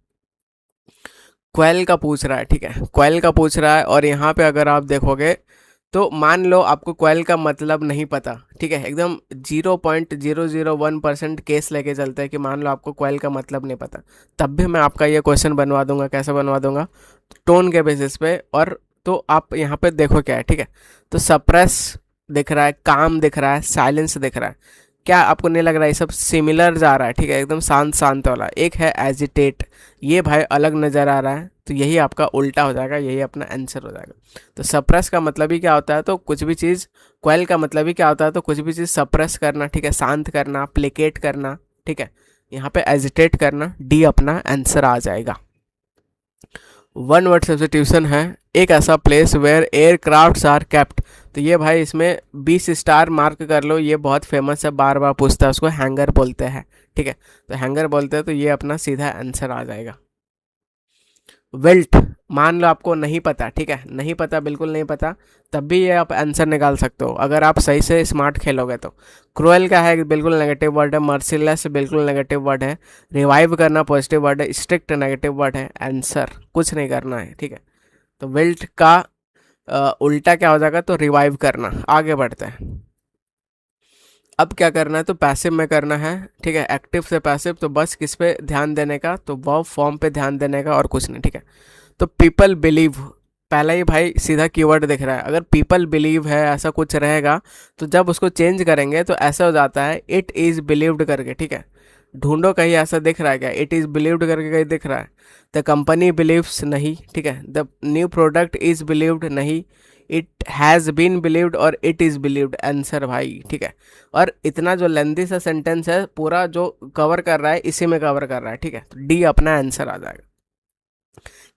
क्वेल का पूछ रहा है, ठीक है, क्वेल का पूछ रहा है, और यहाँ पे अगर आप देखोगे तो मान लो आपको क्वेल का मतलब नहीं पता, ठीक है, एकदम 0.001% केस लेके चलते हैं कि मान लो आपको क्वेल का मतलब नहीं पता, तब भी मैं आपका ये क्वेश्चन बनवा दूंगा। कैसे बनवा दूंगा, टोन के बेसिस पे। और तो आप यहाँ पे देखो क्या है, ठीक है, तो सप्रेस दिख रहा है, काम दिख रहा है, साइलेंस दिख रहा है, क्या आपको नहीं लग रहा है ये सब सिमिलर जा रहा है, ठीक है, एकदम शांत शांत वाला। एक है एजिटेट, ये भाई अलग नज़र आ रहा है, तो यही आपका उल्टा हो जाएगा, यही अपना आंसर हो जाएगा। तो सप्रेस का मतलब ही क्या होता है, तो कुछ भी चीज़, क्वेल का मतलब ही क्या होता है, तो कुछ भी चीज़ सप्रेस करना, ठीक है, शांत करना, प्लेकेट करना, ठीक है। यहाँ पे एजिटेट करना, डी अपना आंसर आ जाएगा। वन वर्ड सब्स्टिट्यूशन है, एक ऐसा place where aircrafts are kept. तो ये भाई इसमें 20 स्टार मार्क कर लो, ये बहुत फेमस है, बार बार पूछता है, उसको हैंगर बोलते हैं, ठीक है। तो हैंगर बोलते हैं, तो ये अपना सीधा आंसर आ जाएगा। विल्ट, मान लो आपको नहीं पता, ठीक है, नहीं पता, बिल्कुल नहीं पता, तब भी ये आप आंसर निकाल सकते हो अगर आप सही से स्मार्ट खेलोगे तो। क्रूएल का है, बिल्कुल नेगेटिव वर्ड है। मर्सीलेस बिल्कुल नेगेटिव वर्ड है। रिवाइव करना पॉजिटिव वर्ड है। स्ट्रिक्ट नेगेटिव वर्ड है। आंसर कुछ नहीं करना है, ठीक है। तो विल्ट का उल्टा क्या हो जाएगा, तो रिवाइव करना। आगे बढ़ते हैं, अब क्या करना है, तो पैसिव में करना है, ठीक है, एक्टिव से पैसिव, तो बस किस पे ध्यान देने का, तो वर्ब फॉर्म पे ध्यान देने का, और कुछ नहीं, ठीक है। तो पीपल बिलीव, पहला ही भाई सीधा कीवर्ड दिख रहा है, अगर पीपल बिलीव है ऐसा कुछ रहेगा, तो जब उसको चेंज करेंगे तो ऐसा हो जाता है इट इज़ बिलीव्ड करके, ठीक है। ढूंढो कहीं ऐसा दिख रहा है क्या, इट इज़ बिलीव्ड करके कहीं दिख रहा है। द कंपनी बिलीव्स, नहीं, ठीक है। The new product is believed, नहीं। इट हैज़ बीन बिलीव्ड और इट इज़ बिलीव्ड, आंसर भाई, ठीक है। और इतना जो लेंदी सा सेंटेंस है, पूरा जो कवर कर रहा है इसी में कवर कर रहा है, ठीक है। तो डी अपना आंसर आ जाएगा।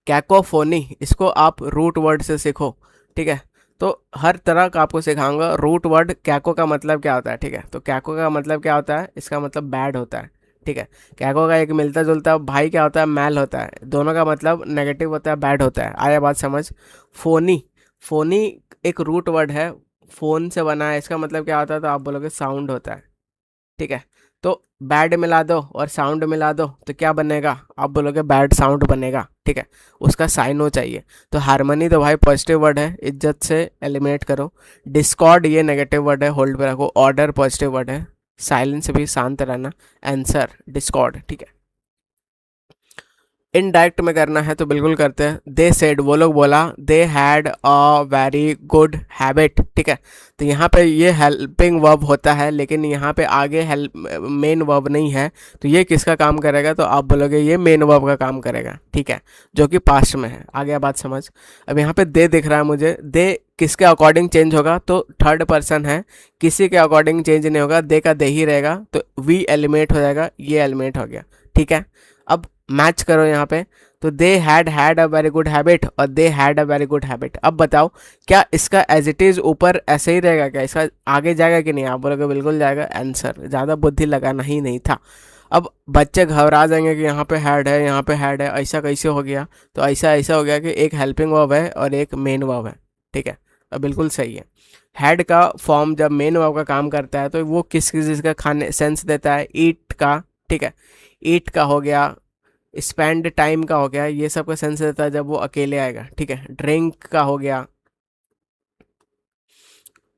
कैकोफोनी, इसको आप रूट वर्ड से सीखो, ठीक है। तो हर तरह का आपको सिखाऊंगा। रूट वर्ड कैको का मतलब क्या होता है, ठीक है। तो कैको का मतलब क्या होता है, इसका मतलब बैड होता है, ठीक है। कैको का एक मिलता जुलता भाई क्या होता है, मैल होता है। दोनों का मतलब नेगेटिव होता है, बैड होता है। आया बात समझ। फोनी, फोनी एक रूट वर्ड है, फोन से बना है, इसका मतलब क्या होता है, तो आप बोलोगे साउंड होता है, ठीक है। तो बैड मिला दो और साउंड मिला दो तो क्या बनेगा, आप बोलोगे बैड साउंड बनेगा, ठीक है। उसका साइन हो चाहिए। तो हारमोनी तो भाई पॉजिटिव वर्ड है, इज्जत से एलिमिनेट करो। डिस्कॉर्ड ये नेगेटिव वर्ड है, होल्ड पे रखो। ऑर्डर पॉजिटिव वर्ड है। साइलेंस भी, शांत रहना। आंसर डिस्कॉर्ड, ठीक है। इनडायरेक्ट में करना है तो बिल्कुल करते हैं। दे सेड, वो लोग बोला, दे had a very good habit, ठीक है। तो यहाँ पे ये हेल्पिंग वर्ब होता है, लेकिन यहाँ पे आगे हेल्प मेन वर्ब नहीं है, तो ये किसका काम करेगा, तो आप बोलोगे ये मेन वर्ब का काम करेगा, ठीक है, जो कि पास्ट में है। आगे बात समझ। अब यहाँ पे दे दिख रहा है मुझे, दे किसके अकॉर्डिंग चेंज होगा, तो थर्ड पर्सन है, किसी के अकॉर्डिंग चेंज नहीं होगा, दे का दे ही रहेगा, तो वी एलिमिनेट हो जाएगा, ये एलिमिनेट हो गया, ठीक है। अब मैच करो यहाँ पे, तो they had a very good habit और they had a very good habit. अब बताओ क्या इसका एज इट इज़ ऊपर ऐसे ही रहेगा, क्या इसका आगे जाएगा कि नहीं, आप बोलोगे बिल्कुल जाएगा। आंसर, ज़्यादा बुद्धि लगाना ही नहीं था। अब बच्चे घबरा जाएंगे कि यहाँ पे हैड है, यहाँ पे हैड है, ऐसा कैसे हो गया, तो ऐसा ऐसा हो गया कि एक हेल्पिंग वर्ब है और एक मेन वर्ब है, ठीक है। अब बिल्कुल सही है। हैड का फॉर्म जब मेन वर्ब का काम करता है तो वो किस चीज़ का खाने सेंस देता है, ईट का, ठीक है। ईट का हो गया, स्पेंड टाइम का हो गया, ये सब का सेंस देता है जब वो अकेले आएगा, ठीक है। ड्रिंक का हो गया,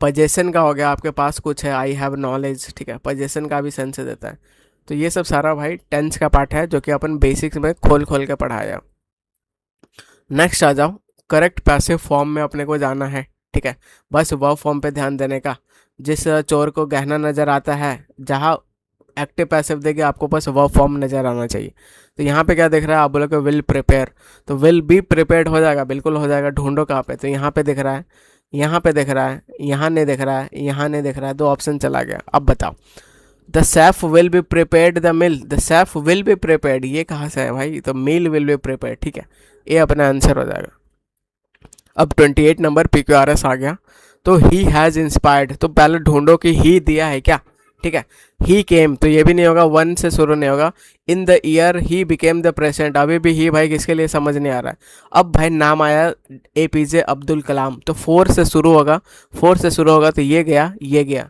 पजेशन का हो गया, आपके पास कुछ है, आई हैव नॉलेज, ठीक है, पजेशन का भी सेंस देता है। तो ये सब सारा भाई टेंस का पार्ट है, जो कि अपन बेसिक्स में खोल खोल के पढ़ाया। नेक्स्ट आ जाओ, करेक्ट पैसिव फॉर्म में अपने को जाना है, ठीक है। बस वर्ब फॉर्म पे ध्यान देने का। जिस चोर को गहना नजर आता है, जहाँ एक्टिव पैसिव देके आपको पास वर्ब फॉर्म नज़र आना चाहिए। तो यहाँ पे क्या दिख रहा है, आप बोलोगे विल प्रिपेयर, तो विल बी प्रिपेयर्ड हो जाएगा, बिल्कुल हो जाएगा। ढूंढो कहाँ पे, तो यहाँ पे दिख रहा है, यहाँ पे दिख रहा है, यहाँ नहीं दिख रहा है, यहाँ नहीं दिख रहा है, 2 ऑप्शन चला गया। अब बताओ, the chef will be prepared the meal, the chef will be prepared, ये कहाँ से है भाई, तो मील विल बी प्रिपेयर्ड, ठीक है, ये अपना आंसर हो जाएगा। अब 28 नंबर PQRS आ गया, तो ही हैज़ इंस्पायर्ड, तो पहले ढूंढो कि ही दिया है क्या, ठीक है। ही केम, तो ये भी नहीं होगा, 1 से शुरू नहीं होगा। इन the year he became the president, अभी भी ही भाई किसके लिए समझ नहीं आ रहा है। अब भाई नाम आया APJ अब्दुल कलाम, तो 4 से शुरू होगा, 4 से शुरू होगा, तो ये गया, ये गया।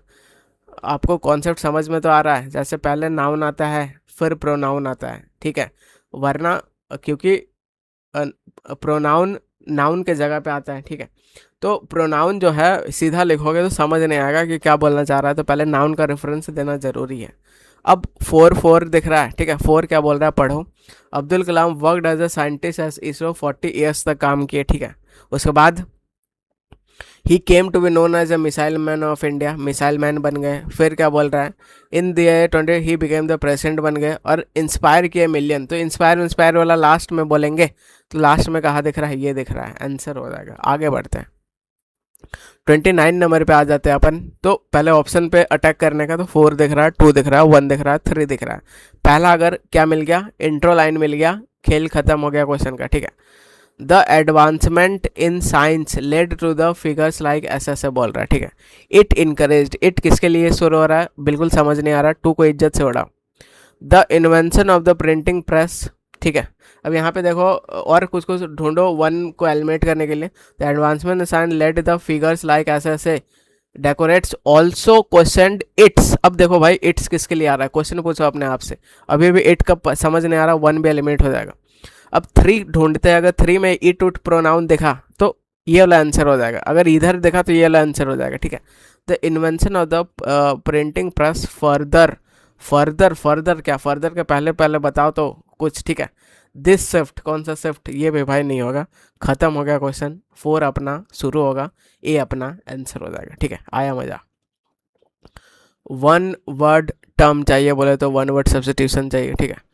आपको कॉन्सेप्ट समझ में तो आ रहा है, जैसे पहले नाउन आता है फिर प्रोनाउन आता है, ठीक है, वरना क्योंकि प्रोनाउन नाउन के जगह पे आता है, ठीक है। तो प्रोनाउन जो है सीधा लिखोगे तो समझ नहीं आएगा कि क्या बोलना चाह रहा है, तो पहले नाउन का रेफरेंस देना जरूरी है। अब 4 दिख रहा है, ठीक है, 4 क्या बोल रहा है, पढ़ो। Abdul Kalam worked as a scientist as ISRO, 40 years तक काम किए, ठीक है। उसके बाद ही came to be known as a missile man of India, missile man बन गए। फिर क्या बोल रहा है, in the year 20 he became the president बन गए, और इंस्पायर किए मिलियन, तो इंस्पायर वाला लास्ट में बोलेंगे, तो लास्ट में कहाँ दिख रहा है, ये दिख रहा है, आंसर हो जाएगा। आगे बढ़ते हैं, 29 नंबर पे आ जाते हैं अपन। तो पहले ऑप्शन पे अटैक करने का, तो 4 दिख रहा है, 2 दिख रहा है, 1 दिख रहा है, 3 दिख रहा है। पहला अगर क्या मिल गया, इंट्रो लाइन मिल गया, खेल खत्म हो गया क्वेश्चन का, ठीक है। The advancement in science led to the figures like ऐसे बोल रहा है, ठीक है। इट इनकरेज्ड, इट किसके लिए शुरू हो रहा है, बिल्कुल समझ नहीं आ रहा, 2 को इज्जत से उड़ाओ। The invention of the printing press, ठीक है। अब यहाँ पे देखो और कुछ कुछ ढूंढो 1 को एलिमिनेट करने के लिए। The advancement in science led the figures like ऐसे डेकोरेट्स ऑल्सो क्वेश्चन इट्स। अब देखो भाई इट्स किसके लिए आ रहा है, क्वेश्चन पूछो अपने आप से, अभी भी इट का समझ नहीं आ रहा, 1 भी एलिमिनेट हो जाएगा। अब 3 ढूंढते हैं, अगर 3 में इट उट प्रोनाउन देखा तो ये वाला आंसर हो जाएगा, अगर इधर देखा तो ये वाला आंसर हो जाएगा, ठीक है। The invention of the printing press further क्या, फर्दर के पहले बताओ तो कुछ, ठीक है। दिस शिफ्ट, कौन सा शिफ्ट, ये भी भाई नहीं होगा, खत्म हो गया क्वेश्चन। 4 अपना शुरू होगा, ए अपना आंसर हो जाएगा, ठीक है। आया मजा। 1 वर्ड टर्म चाहिए बोले तो 1 वर्ड सब्स्टिट्यूशन चाहिए, ठीक है।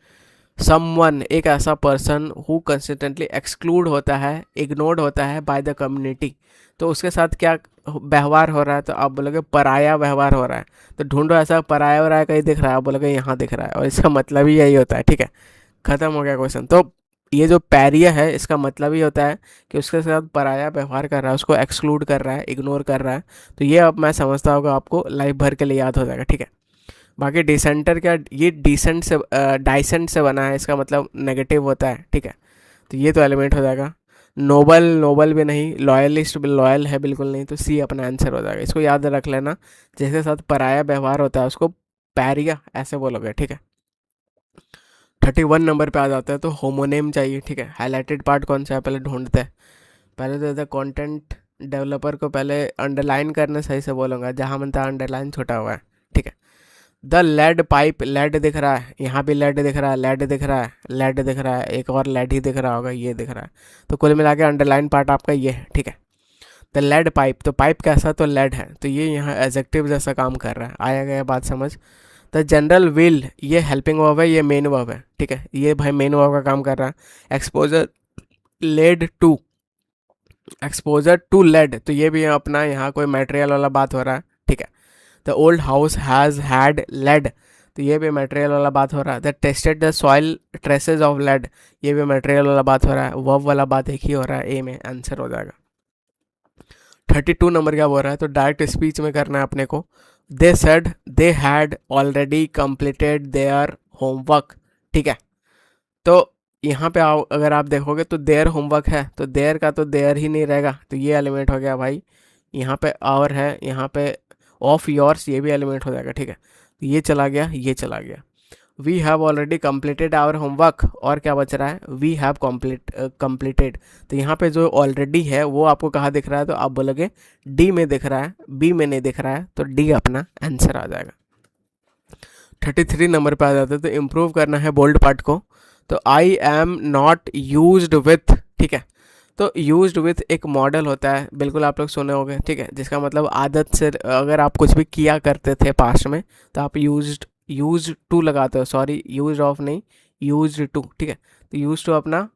समवन, एक ऐसा पर्सन हु कंसिस्टेंटली एक्सक्लूड होता है, इग्नोर्ड होता है बाय द कम्युनिटी, तो उसके साथ क्या व्यवहार हो रहा है, तो आप बोलोगे पराया व्यवहार हो रहा है। तो ढूंढो ऐसा पराया हो रहा है, कहीं दिख रहा है, आप बोलोगे यहाँ दिख रहा है, और इसका मतलब ही यही होता है, ठीक है। खत्म हो गया क्वेश्चन। तो ये जो पैरिया है इसका मतलब ही होता है कि उसके साथ पराया व्यवहार कर रहा है, उसको एक्सक्लूड कर रहा है, इग्नोर कर रहा है। तो ये अब मैं समझता हूँ आपको लाइफ भर के लिए याद हो जाएगा, ठीक है। बाकी डिसेंटर क्या, ये डिसेंट से डाइसेंट से बना है, इसका मतलब नेगेटिव होता है, ठीक है। तो ये तो एलिमेंट हो जाएगा। नोबल भी नहीं, लॉयलिस्ट भी लॉयल है बिल्कुल नहीं, तो सी अपना आंसर हो जाएगा। इसको याद रख लेना, जिसके साथ पराया व्यवहार होता है उसको पैरिया ऐसे बोलोगे, ठीक है। 31 नंबर पे आ जाता है, तो होमोनेम चाहिए, ठीक है। हाईलाइटेड पार्ट कौन सा है पहले ढूंढते हैं। पहले तो कहते कंटेंट डेवलपर को पहले अंडरलाइन करना, सही से बोलूँगा, जहाँ मनता अंडरलाइन छोटा हुआ है, ठीक है। द लेड पाइप, लेड दिख रहा है, यहाँ भी लेड दिख रहा है, लेड दिख रहा है, लेड दिख रहा है, एक और लेड ही दिख रहा होगा, ये दिख रहा है। तो कुल मिला के अंडरलाइन पार्ट आपका ये है, ठीक है। द लेड पाइप, तो पाइप कैसा, तो लेड है, तो ये यहाँ एडजेक्टिव जैसा काम कर रहा है। आया गया बात समझ। द जनरल विल, ये हेल्पिंग वर्ब है, ये मेन वर्ब है, ठीक है। ये भाई मेन वर्ब का काम कर रहा है। Exposure led to, exposure to led, तो ये भी अपना यहाँ कोई मटेरियल वाला बात हो रहा है, ठीक है। The old house has had lead, तो ये भी मटेरियल वाला बात हो रहा है। The tested the soil traces of lead, ये भी मटेरियल वाला बात हो रहा है। वर्ब वाला बात एक ही हो रहा है, ए में आंसर हो जाएगा। 32 नंबर क्या बोल रहा है, तो डायरेक्ट स्पीच में करना है अपने को। They said they had already completed their homework, ठीक है। तो यहाँ पे अगर आप देखोगे तो देयर होमवर्क है, तो देयर का तो देयर ही नहीं रहेगा, तो ये एलिमेंट हो गया भाई। यहाँ पे और है, यहाँ पे ऑफ योर्स, ये भी एलिमेंट हो जाएगा, ठीक है। ये चला गया, ये चला गया। We have already completed our homework, और क्या बच रहा है, वी हैव कंप्लीटेड। तो यहाँ पे जो ऑलरेडी है वो आपको कहाँ दिख रहा है, तो आप बोलोगे डी में दिख रहा है, बी में नहीं दिख रहा है, तो डी अपना आंसर आ जाएगा। 33 नंबर पे आ जाता है, तो इम्प्रूव करना है बोल्ड पार्ट को। तो I am not used with, ठीक है। तो यूज्ड विथ एक मॉडल होता है, बिल्कुल आप लोग सुने होंगे, ठीक है, जिसका मतलब आदत से, अगर आप कुछ भी किया करते थे पास्ट में तो आप यूज्ड यूज टू लगाते हो, सॉरी यूज ऑफ नहीं, यूज टू, ठीक है। तो यूज टू अपना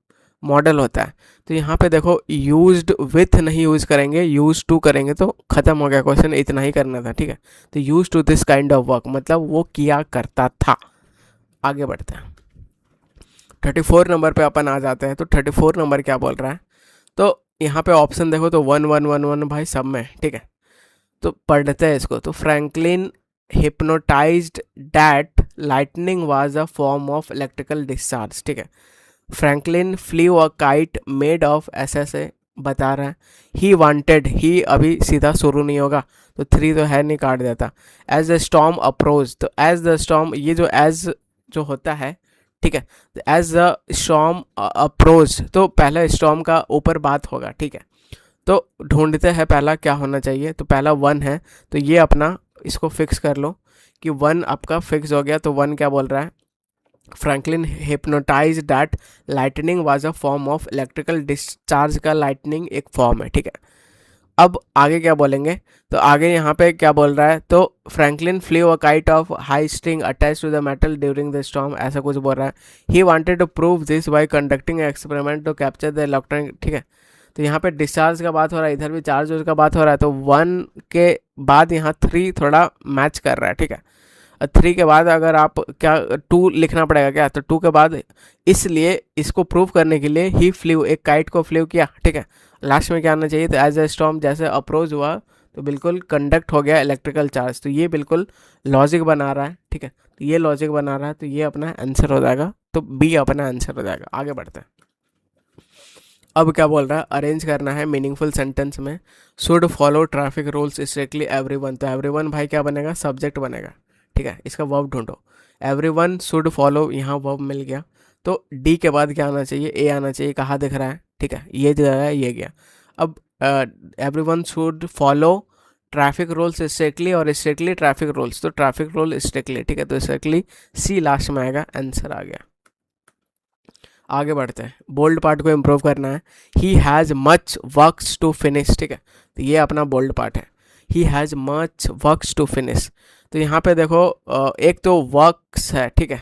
मॉडल होता है। तो यहाँ पे देखो यूज्ड विथ नहीं यूज करेंगे, यूज टू करेंगे तो खत्म हो गया क्वेश्चन, इतना ही करना था, ठीक है। तो use to this kind of work मतलब वो किया करता था। आगे बढ़ते हैं, 34 नंबर पे अपन आ जाते हैं। तो 34 नंबर क्या बोल रहा है, तो यहाँ पे ऑप्शन देखो तो 1 1 1 1 भाई सब में, ठीक है। तो पढ़ते हैं इसको। तो Franklin hypnotized that lightning was a form of electrical discharge, ठीक है। Franklin flew a kite made of, ऐसे बता रहा है। ही वांटेड, ही अभी सीधा शुरू नहीं होगा तो 3 तो है नहीं, काट देता। एज द स्टॉर्म अप्रोच, तो एज द स्टॉर्म, ये जो एज जो होता है, ठीक है, एज द स्टॉर्म अप्रोच, तो पहला स्टॉर्म का ऊपर बात होगा, ठीक है। तो ढूंढते हैं पहला क्या होना चाहिए, तो पहला 1 है, तो ये अपना इसको फिक्स कर लो कि 1 आपका फिक्स हो गया। तो 1 क्या बोल रहा है, Franklin hypnotise that lightning was a form of electrical discharge, का लाइटनिंग एक फॉर्म है, ठीक है। अब आगे क्या बोलेंगे, तो आगे यहाँ पे क्या बोल रहा है, तो Franklin flew a kite of high string attach to the metal during the storm, ऐसा कुछ बोल रहा है। He wanted to prove this by conducting experiment to capture the electron, ठीक है। तो यहाँ पे डिस्चार्ज का बात हो रहा है, इधर भी चार्ज का बात हो रहा है। तो 1 के बाद यहाँ 3 थोड़ा मैच कर रहा है, ठीक है। 3 के बाद अगर आप क्या 2 लिखना पड़ेगा क्या, तो 2 के बाद, इसलिए इसको प्रूव करने के लिए ही फ्लीव, एक काइट को फ्लीव किया, ठीक है। लास्ट में क्या आना चाहिए, तो एज ए स्टॉर्म, जैसे अप्रोच हुआ तो बिल्कुल कंडक्ट हो गया इलेक्ट्रिकल चार्ज। तो ये बिल्कुल लॉजिक बना रहा है, ठीक है। तो ये लॉजिक बना रहा है, तो ये अपना आंसर हो जाएगा, तो बी अपना आंसर हो जाएगा। आगे बढ़ते हैं। अब क्या बोल रहा है, अरेंज करना है मीनिंगफुल सेंटेंस में। Should follow traffic rules strictly everyone, तो एवरीवन भाई क्या बनेगा, सब्जेक्ट बनेगा, ठीक है। इसका वर्ब ढूंढो, एवरीवन शुड फॉलो, यहाँ वर्ब मिल गया। तो डी के बाद क्या आना चाहिए, ए आना चाहिए, कहाँ दिख रहा है, ठीक है, ये जो है ये गया। अब everyone should follow traffic rules strictly, और स्ट्रिक्टली ट्रैफिक रूल्स, तो ट्रैफिक रूल स्ट्रिक्टली, ठीक है। तो स्ट्रिक्टली सी लास्ट में आएगा, आंसर आ गया। आगे बढ़ते हैं, बोल्ड पार्ट को इम्प्रूव करना है। He has much works to finish, ठीक है। तो ये अपना बोल्ड पार्ट है, he has much works to finish. तो यहाँ पे देखो एक तो वर्क्स है, ठीक है।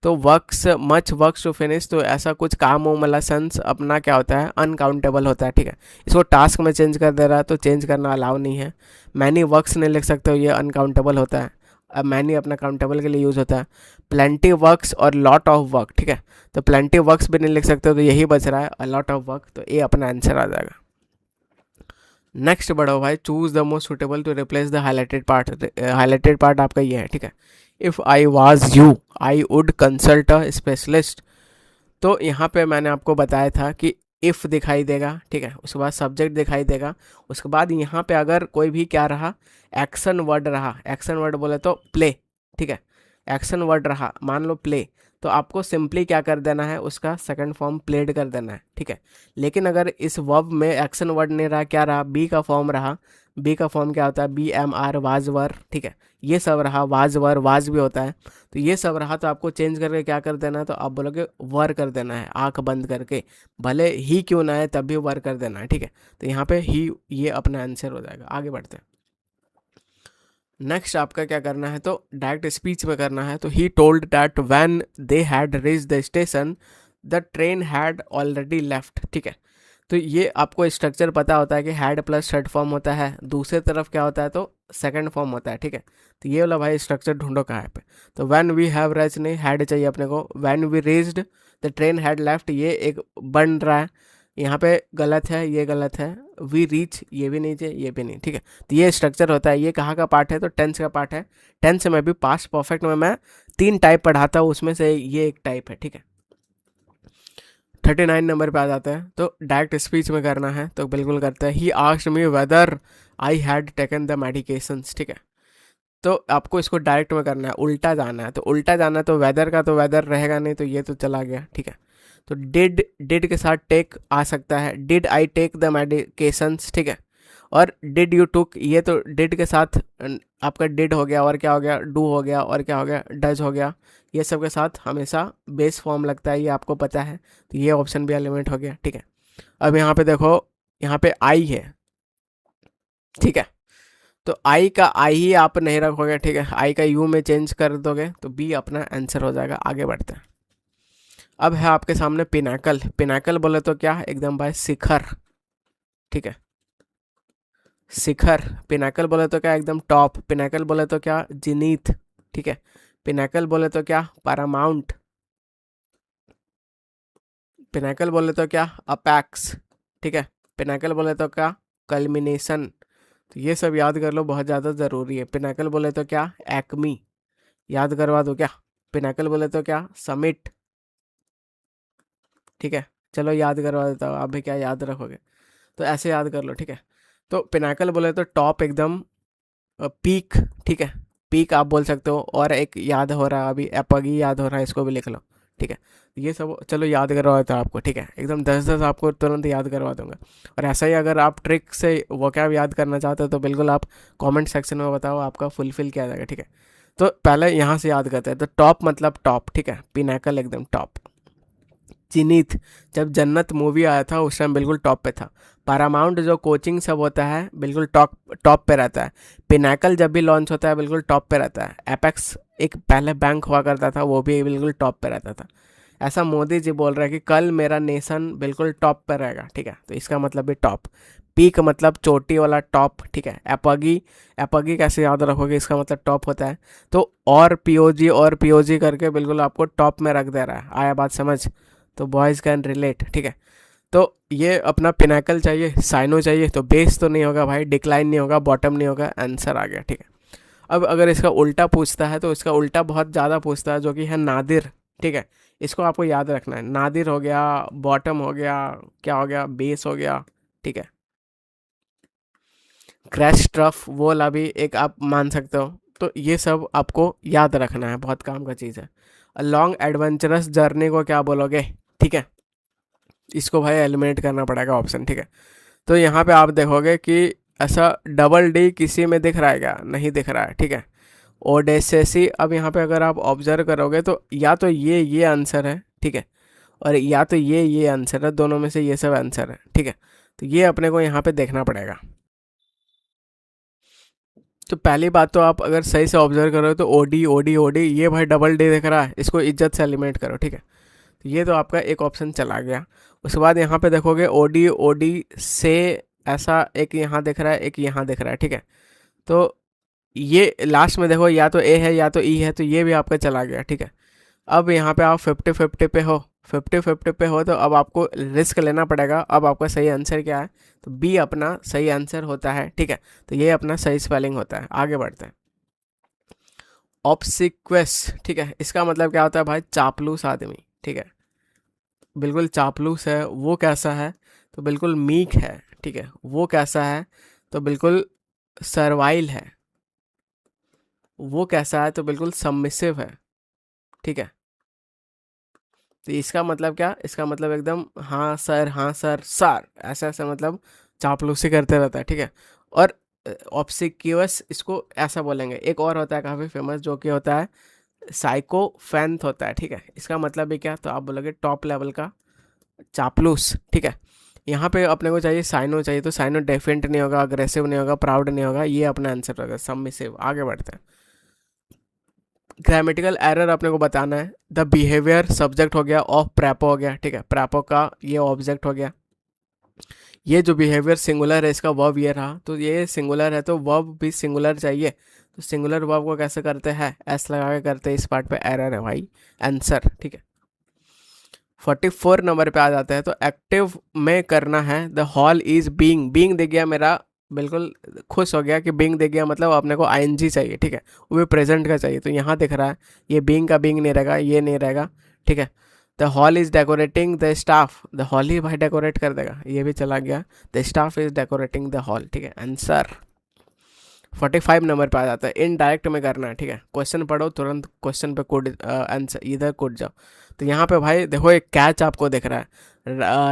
तो works, much works to finish, तो ऐसा कुछ काम हो, मतलब सेंस अपना क्या होता है, अनकाउंटेबल होता है, ठीक है। इसको टास्क में चेंज कर दे रहा है, तो चेंज करना अलाउ नहीं है। मैनी वर्क्स नहीं लिख सकते हो, ये अनकाउंटेबल होता है। अब मैनी अपना काउंटेबल के लिए यूज़ होता है। प्लेंटी वर्क्स और लॉट ऑफ वर्क, ठीक है। तो प्लेंटी वर्क्स भी नहीं लिख सकते, तो यही बच रहा है अ लॉट ऑफ वर्क, तो ये अपना आंसर आ जाएगा। नेक्स्ट बढ़ो भाई, choose the most suitable to replace the highlighted part. Highlighted part आपका ये है, ठीक है। If I was you I would consult a specialist. तो यहाँ पे मैंने आपको बताया था कि इफ़ दिखाई देगा, ठीक है, उसके बाद सब्जेक्ट दिखाई देगा, उसके बाद यहाँ पे अगर कोई भी क्या रहा, एक्शन वर्ड रहा, एक्शन वर्ड बोले तो प्ले, ठीक है। एक्शन वर्ड रहा, मान लो प्ले, तो आपको सिंपली क्या कर देना है, उसका सेकंड फॉर्म प्लेड कर देना है, ठीक है। लेकिन अगर इस वर्ब में एक्शन वर्ड नहीं रहा, क्या रहा, बी का फॉर्म रहा। बी का फॉर्म क्या होता है, B M R, was were, ठीक है। ये सब रहा, वाज वर, वाज भी होता है। तो ये सब रहा, तो आपको चेंज करके क्या कर देना है, तो आप बोलोगे वर कर देना है, आंख बंद करके, भले ही क्यों ना है तब भी वर कर देना है, ठीक है। तो यहाँ पे ही, ये अपना आंसर हो जाएगा। आगे बढ़ते हैं। नेक्स्ट आपका क्या करना है, तो डायरेक्ट स्पीच में करना है। तो he told that when they had reach the station the train had already left, ठीक है। तो ये आपको स्ट्रक्चर पता होता है कि हैड प्लस थर्ड फॉर्म होता है, दूसरे तरफ क्या होता है, तो सेकंड फॉर्म होता है, ठीक है। तो ये वाला भाई स्ट्रक्चर ढूंढो कहाँ है पे। तो व्हेन वी हैव रीच नहीं, हैड चाहिए अपने को। When we reached the train had left, ये एक बन रहा है, यहाँ पे गलत है, ये गलत है। वी रीच, ये भी नहीं चाहिए, ये भी नहीं, ठीक है। तो ये स्ट्रक्चर होता है। ये कहाँ का पार्ट है, तो टेंस का पार्ट है। टेंस में भी पास्ट परफेक्ट में मैं 3 टाइप पढ़ाता हूँ, उसमें से ये एक टाइप है, ठीक है। 39 नंबर पे आ जाते हैं। तो डायरेक्ट स्पीच में करना है, तो बिल्कुल करते हैं। He asked me whether I had taken the medications, ठीक है। तो आपको इसको डायरेक्ट में करना है, उल्टा जाना है। तो उल्टा जाना है, तो वेदर का तो वेदर रहेगा नहीं, तो ये तो चला गया, ठीक है। तो डिड के साथ टेक आ सकता है, did I take the medications, ठीक है। और डिड यू टुक, ये तो डिड के साथ आपका डिड हो गया, और क्या हो गया, डू हो गया, और क्या हो गया, डज हो गया। ये सब के साथ हमेशा बेस फॉर्म लगता है, ये आपको पता है। तो ये ऑप्शन भी एलिमेंट हो गया, ठीक है। अब यहाँ पे देखो, यहाँ पे आई है, ठीक है। तो आई का आई ही आप नहीं रखोगे, ठीक है, आई का यू में चेंज कर दोगे तो बी अपना आंसर हो जाएगा। आगे बढ़ते हैं। अब है आपके सामने पिनाकल। पिनाकल बोले तो क्या, एकदम भाई शिखर, ठीक है, शिखर। पिनाकल बोले तो क्या, एकदम टॉप। पिनाकल बोले तो क्या, जिनीथ, ठीक है। पिनाकल बोले तो क्या, पैरामाउंट। पिनाकल बोले तो क्या, अपेक्स, ठीक है। पिनाकल बोले तो क्या, कल्मिनेशन। तो ये सब याद कर लो, बहुत ज़्यादा ज़रूरी है। पिनाकल बोले तो क्या, एक्मी, याद करवा दो क्या। पिनाकल बोले तो क्या, समिट, ठीक है। चलो याद करवा देता हूँ, आप भी क्या याद रखोगे, तो ऐसे याद कर लो, ठीक है। तो पिनाकल बोले तो टॉप, एकदम पीक, ठीक है, पीक आप बोल सकते हो। और एक याद हो रहा है अभी, एपगी याद हो रहा है, इसको भी लिख लो, ठीक है। ये सब चलो याद करवा देता हूँ आपको, ठीक है, एकदम 10-10 आपको तुरंत याद करवा दूंगा। और ऐसा ही अगर आप ट्रिक से वोकैब याद करना चाहते हो तो बिल्कुल आप कमेंट सेक्शन में बताओ, आपका फुलफिल किया जाएगा, ठीक है। तो पहले यहाँ से याद करते हैं। तो टॉप मतलब टॉप, ठीक है, पिनाकल एकदम टॉप। जिनीथ, जब जन्नत मूवी आया था उस टाइम बिल्कुल टॉप पे था। पैरामाउंट जो कोचिंग सब होता है बिल्कुल टॉप टॉप पे रहता है। पिनाकल जब भी लॉन्च होता है बिल्कुल टॉप पे रहता है। एपेक्स एक पहले बैंक हुआ करता था, वो भी बिल्कुल टॉप पे रहता था। ऐसा मोदी जी बोल रहे हैं कि कल मेरा नेशन बिल्कुल टॉप पे रहेगा, ठीक है, तो इसका मतलब भी टॉप। पीक मतलब चोटी वाला टॉप, ठीक है। एपगी, एपगी कैसे याद रखोगे, इसका मतलब टॉप होता है। तो और पीओजी करके बिल्कुल आपको टॉप में रख दे रहा है। आया बात समझ, तो बॉयज़ कैन रिलेट, ठीक है। तो ये अपना पिनाकल चाहिए, साइनो चाहिए, तो बेस तो नहीं होगा भाई, डिक्लाइन नहीं होगा, बॉटम नहीं होगा, आंसर आ गया, ठीक है। अब अगर इसका उल्टा पूछता है तो इसका उल्टा बहुत ज़्यादा पूछता है, जो कि है नादिर, ठीक है। इसको आपको याद रखना है। नादिर हो गया, बॉटम हो गया, क्या हो गया, बेस हो गया, ठीक है। क्रैश ट्रफ वो वाला भी एक आप मान सकते हो। तो ये सब आपको याद रखना है, बहुत काम का चीज़ है। लॉन्ग एडवेंचरस जर्नी को क्या बोलोगे, ठीक है, इसको भाई एलिमिनेट करना पड़ेगा ऑप्शन, ठीक है। तो यहाँ पे आप देखोगे कि ऐसा डबल डी किसी में दिख रहा है क्या, नहीं दिख रहा है, ठीक है। ओडेसेसी, अब यहाँ पे अगर आप ऑब्जर्व करोगे तो या तो ये आंसर है, ठीक है, और या तो ये आंसर है, दोनों में से ये सब आंसर है, ठीक है। तो ये अपने को यहाँ पे देखना पड़ेगा। तो पहली बात तो आप अगर सही से ऑब्जर्व करो तो ओडी ओडी ओडी, ये भाई डबल डी दिख रहा है, इसको इज्जत से एलिमिनेट करो, ठीक है। तो ये तो आपका एक ऑप्शन चला गया। उसके बाद यहाँ पे देखोगे ओडी ओडी से ऐसा एक यहाँ दिख रहा है, एक यहाँ दिख रहा है, ठीक है। तो ये लास्ट में देखो, या तो ए है या तो ई है, तो ये भी आपका चला गया, ठीक है। अब यहाँ पे आप 50-50 पे हो, 50-50 पे हो, तो अब आपको रिस्क लेना पड़ेगा। अब आपका सही आंसर क्या है, तो बी अपना सही आंसर होता है, ठीक है। तो ये अपना सही स्पेलिंग होता है। आगे बढ़ते हैं। ऑब्सिक्वेस, ठीक है, इसका मतलब क्या होता है भाई, चापलूस आदमी, ठीक है, बिल्कुल चापलूस है। वो कैसा है, तो बिल्कुल मीक है, ठीक है। वो कैसा है, तो बिल्कुल सर्वाइल है। वो कैसा है, तो बिल्कुल सबमिसिव है, ठीक है। तो इसका मतलब क्या, इसका मतलब एकदम हाँ सर, हाँ सर, सर, ऐसा ऐसा मतलब चापलूसी करते रहता है, ठीक है। और ऑब्सिक्यूअस इसको ऐसा बोलेंगे। एक और होता है काफ़ी फेमस, जो कि होता है साइकोफैंथ होता है, ठीक है। इसका मतलब भी क्या, तो आप बोलोगे टॉप लेवल का चापलूस, ठीक है। यहाँ पे अपने को चाहिए साइनो चाहिए, तो साइनो डेफिनेट नहीं होगा, अग्रेसिव नहीं होगा, प्राउड नहीं होगा, ये अपना आंसर होगा, सबमिसिव। आगे बढ़ते हैं। ग्रामेटिकल एरर अपने को बताना है। द बिहेवियर सब्जेक्ट हो गया, ऑफ प्रेपो हो गया, ठीक है, प्रेपो का ये ऑब्जेक्ट हो गया। ये जो बिहेवियर सिंगुलर है, इसका वर्ब ये रहा, तो ये सिंगुलर है तो वर्ब भी सिंगुलर चाहिए। तो सिंगुलर वर्ब को कैसे करते हैं, एस लगा के करते हैं, इस पार्ट पे एरर है भाई, आंसर, ठीक है। 44 नंबर पे आ जाते हैं। तो एक्टिव में करना है, the hall is being, being they गया मेरा, बिल्कुल खुश हो गया कि बीइंग दे गया, मतलब अपने को आईएनजी चाहिए, ठीक है, वो भी प्रेजेंट का चाहिए। तो यहाँ दिख रहा है ये बीइंग का बीइंग नहीं रहेगा, ये नहीं रहेगा, ठीक है। The hall is decorating the staff, the hall ही भाई डेकोरेट कर देगा, ये भी चला गया। The staff is decorating the hall, ठीक है, आंसर। 45 नंबर पे आ जाता है। इनडायरेक्ट में करना है, ठीक है, क्वेश्चन पढ़ो तुरंत क्वेश्चन पे कूद आंसर इधर कूद जाओ। तो यहाँ पे भाई देखो एक कैच आपको दिख रहा है,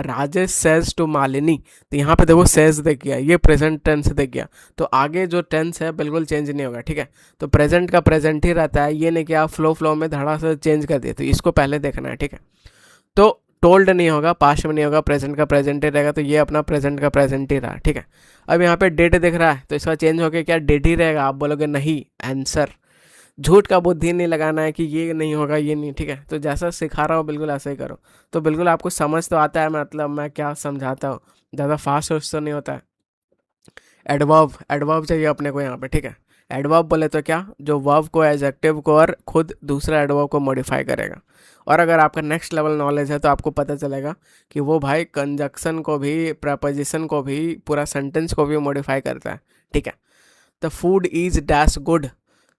राजेश सेज टू मालिनी। तो यहाँ पे देखो सेज दिख गया, ये प्रेजेंट टेंस दिख गया, तो आगे जो टेंस है बिल्कुल चेंज नहीं होगा, ठीक है। तो प्रेजेंट का प्रेजेंट ही रहता है, ये नहीं कि आप फ्लो में धड़ा से चेंज कर दिए, तो इसको पहले देखना है, ठीक है। तो टोल्ड नहीं होगा, पास्ट में नहीं होगा, प्रेजेंट का प्रेजेंट ही रहेगा, तो ये अपना प्रेजेंट का प्रेजेंट ही रहा, ठीक है। अब यहाँ पे डेट दिख रहा है तो इसका चेंज होकर क्या डेट ही रहेगा, आप बोलोगे नहीं आंसर। झूठ का बुद्धि नहीं लगाना है कि ये नहीं होगा ये नहीं, ठीक है। तो जैसा सिखा रहा हो बिल्कुल ऐसा ही करो। तो बिल्कुल आपको समझ तो आता है, मतलब मैं क्या समझाता हूँ, ज़्यादा फास्ट तो नहीं होता है। एडवर्ब, एडवर्ब चाहिए अपने को यहाँ पे, ठीक है। एडवर्ब बोले तो क्या, जो वर्ब को, एडजेक्टिव को और खुद दूसरा एडवर्ब को मॉडिफाई करेगा। और अगर आपका नेक्स्ट लेवल नॉलेज है तो आपको पता चलेगा कि वो भाई कंजक्शन को भी, प्रपोजिशन को भी, पूरा सेंटेंस को भी मॉडिफाई करता है, ठीक है। The food is dash good,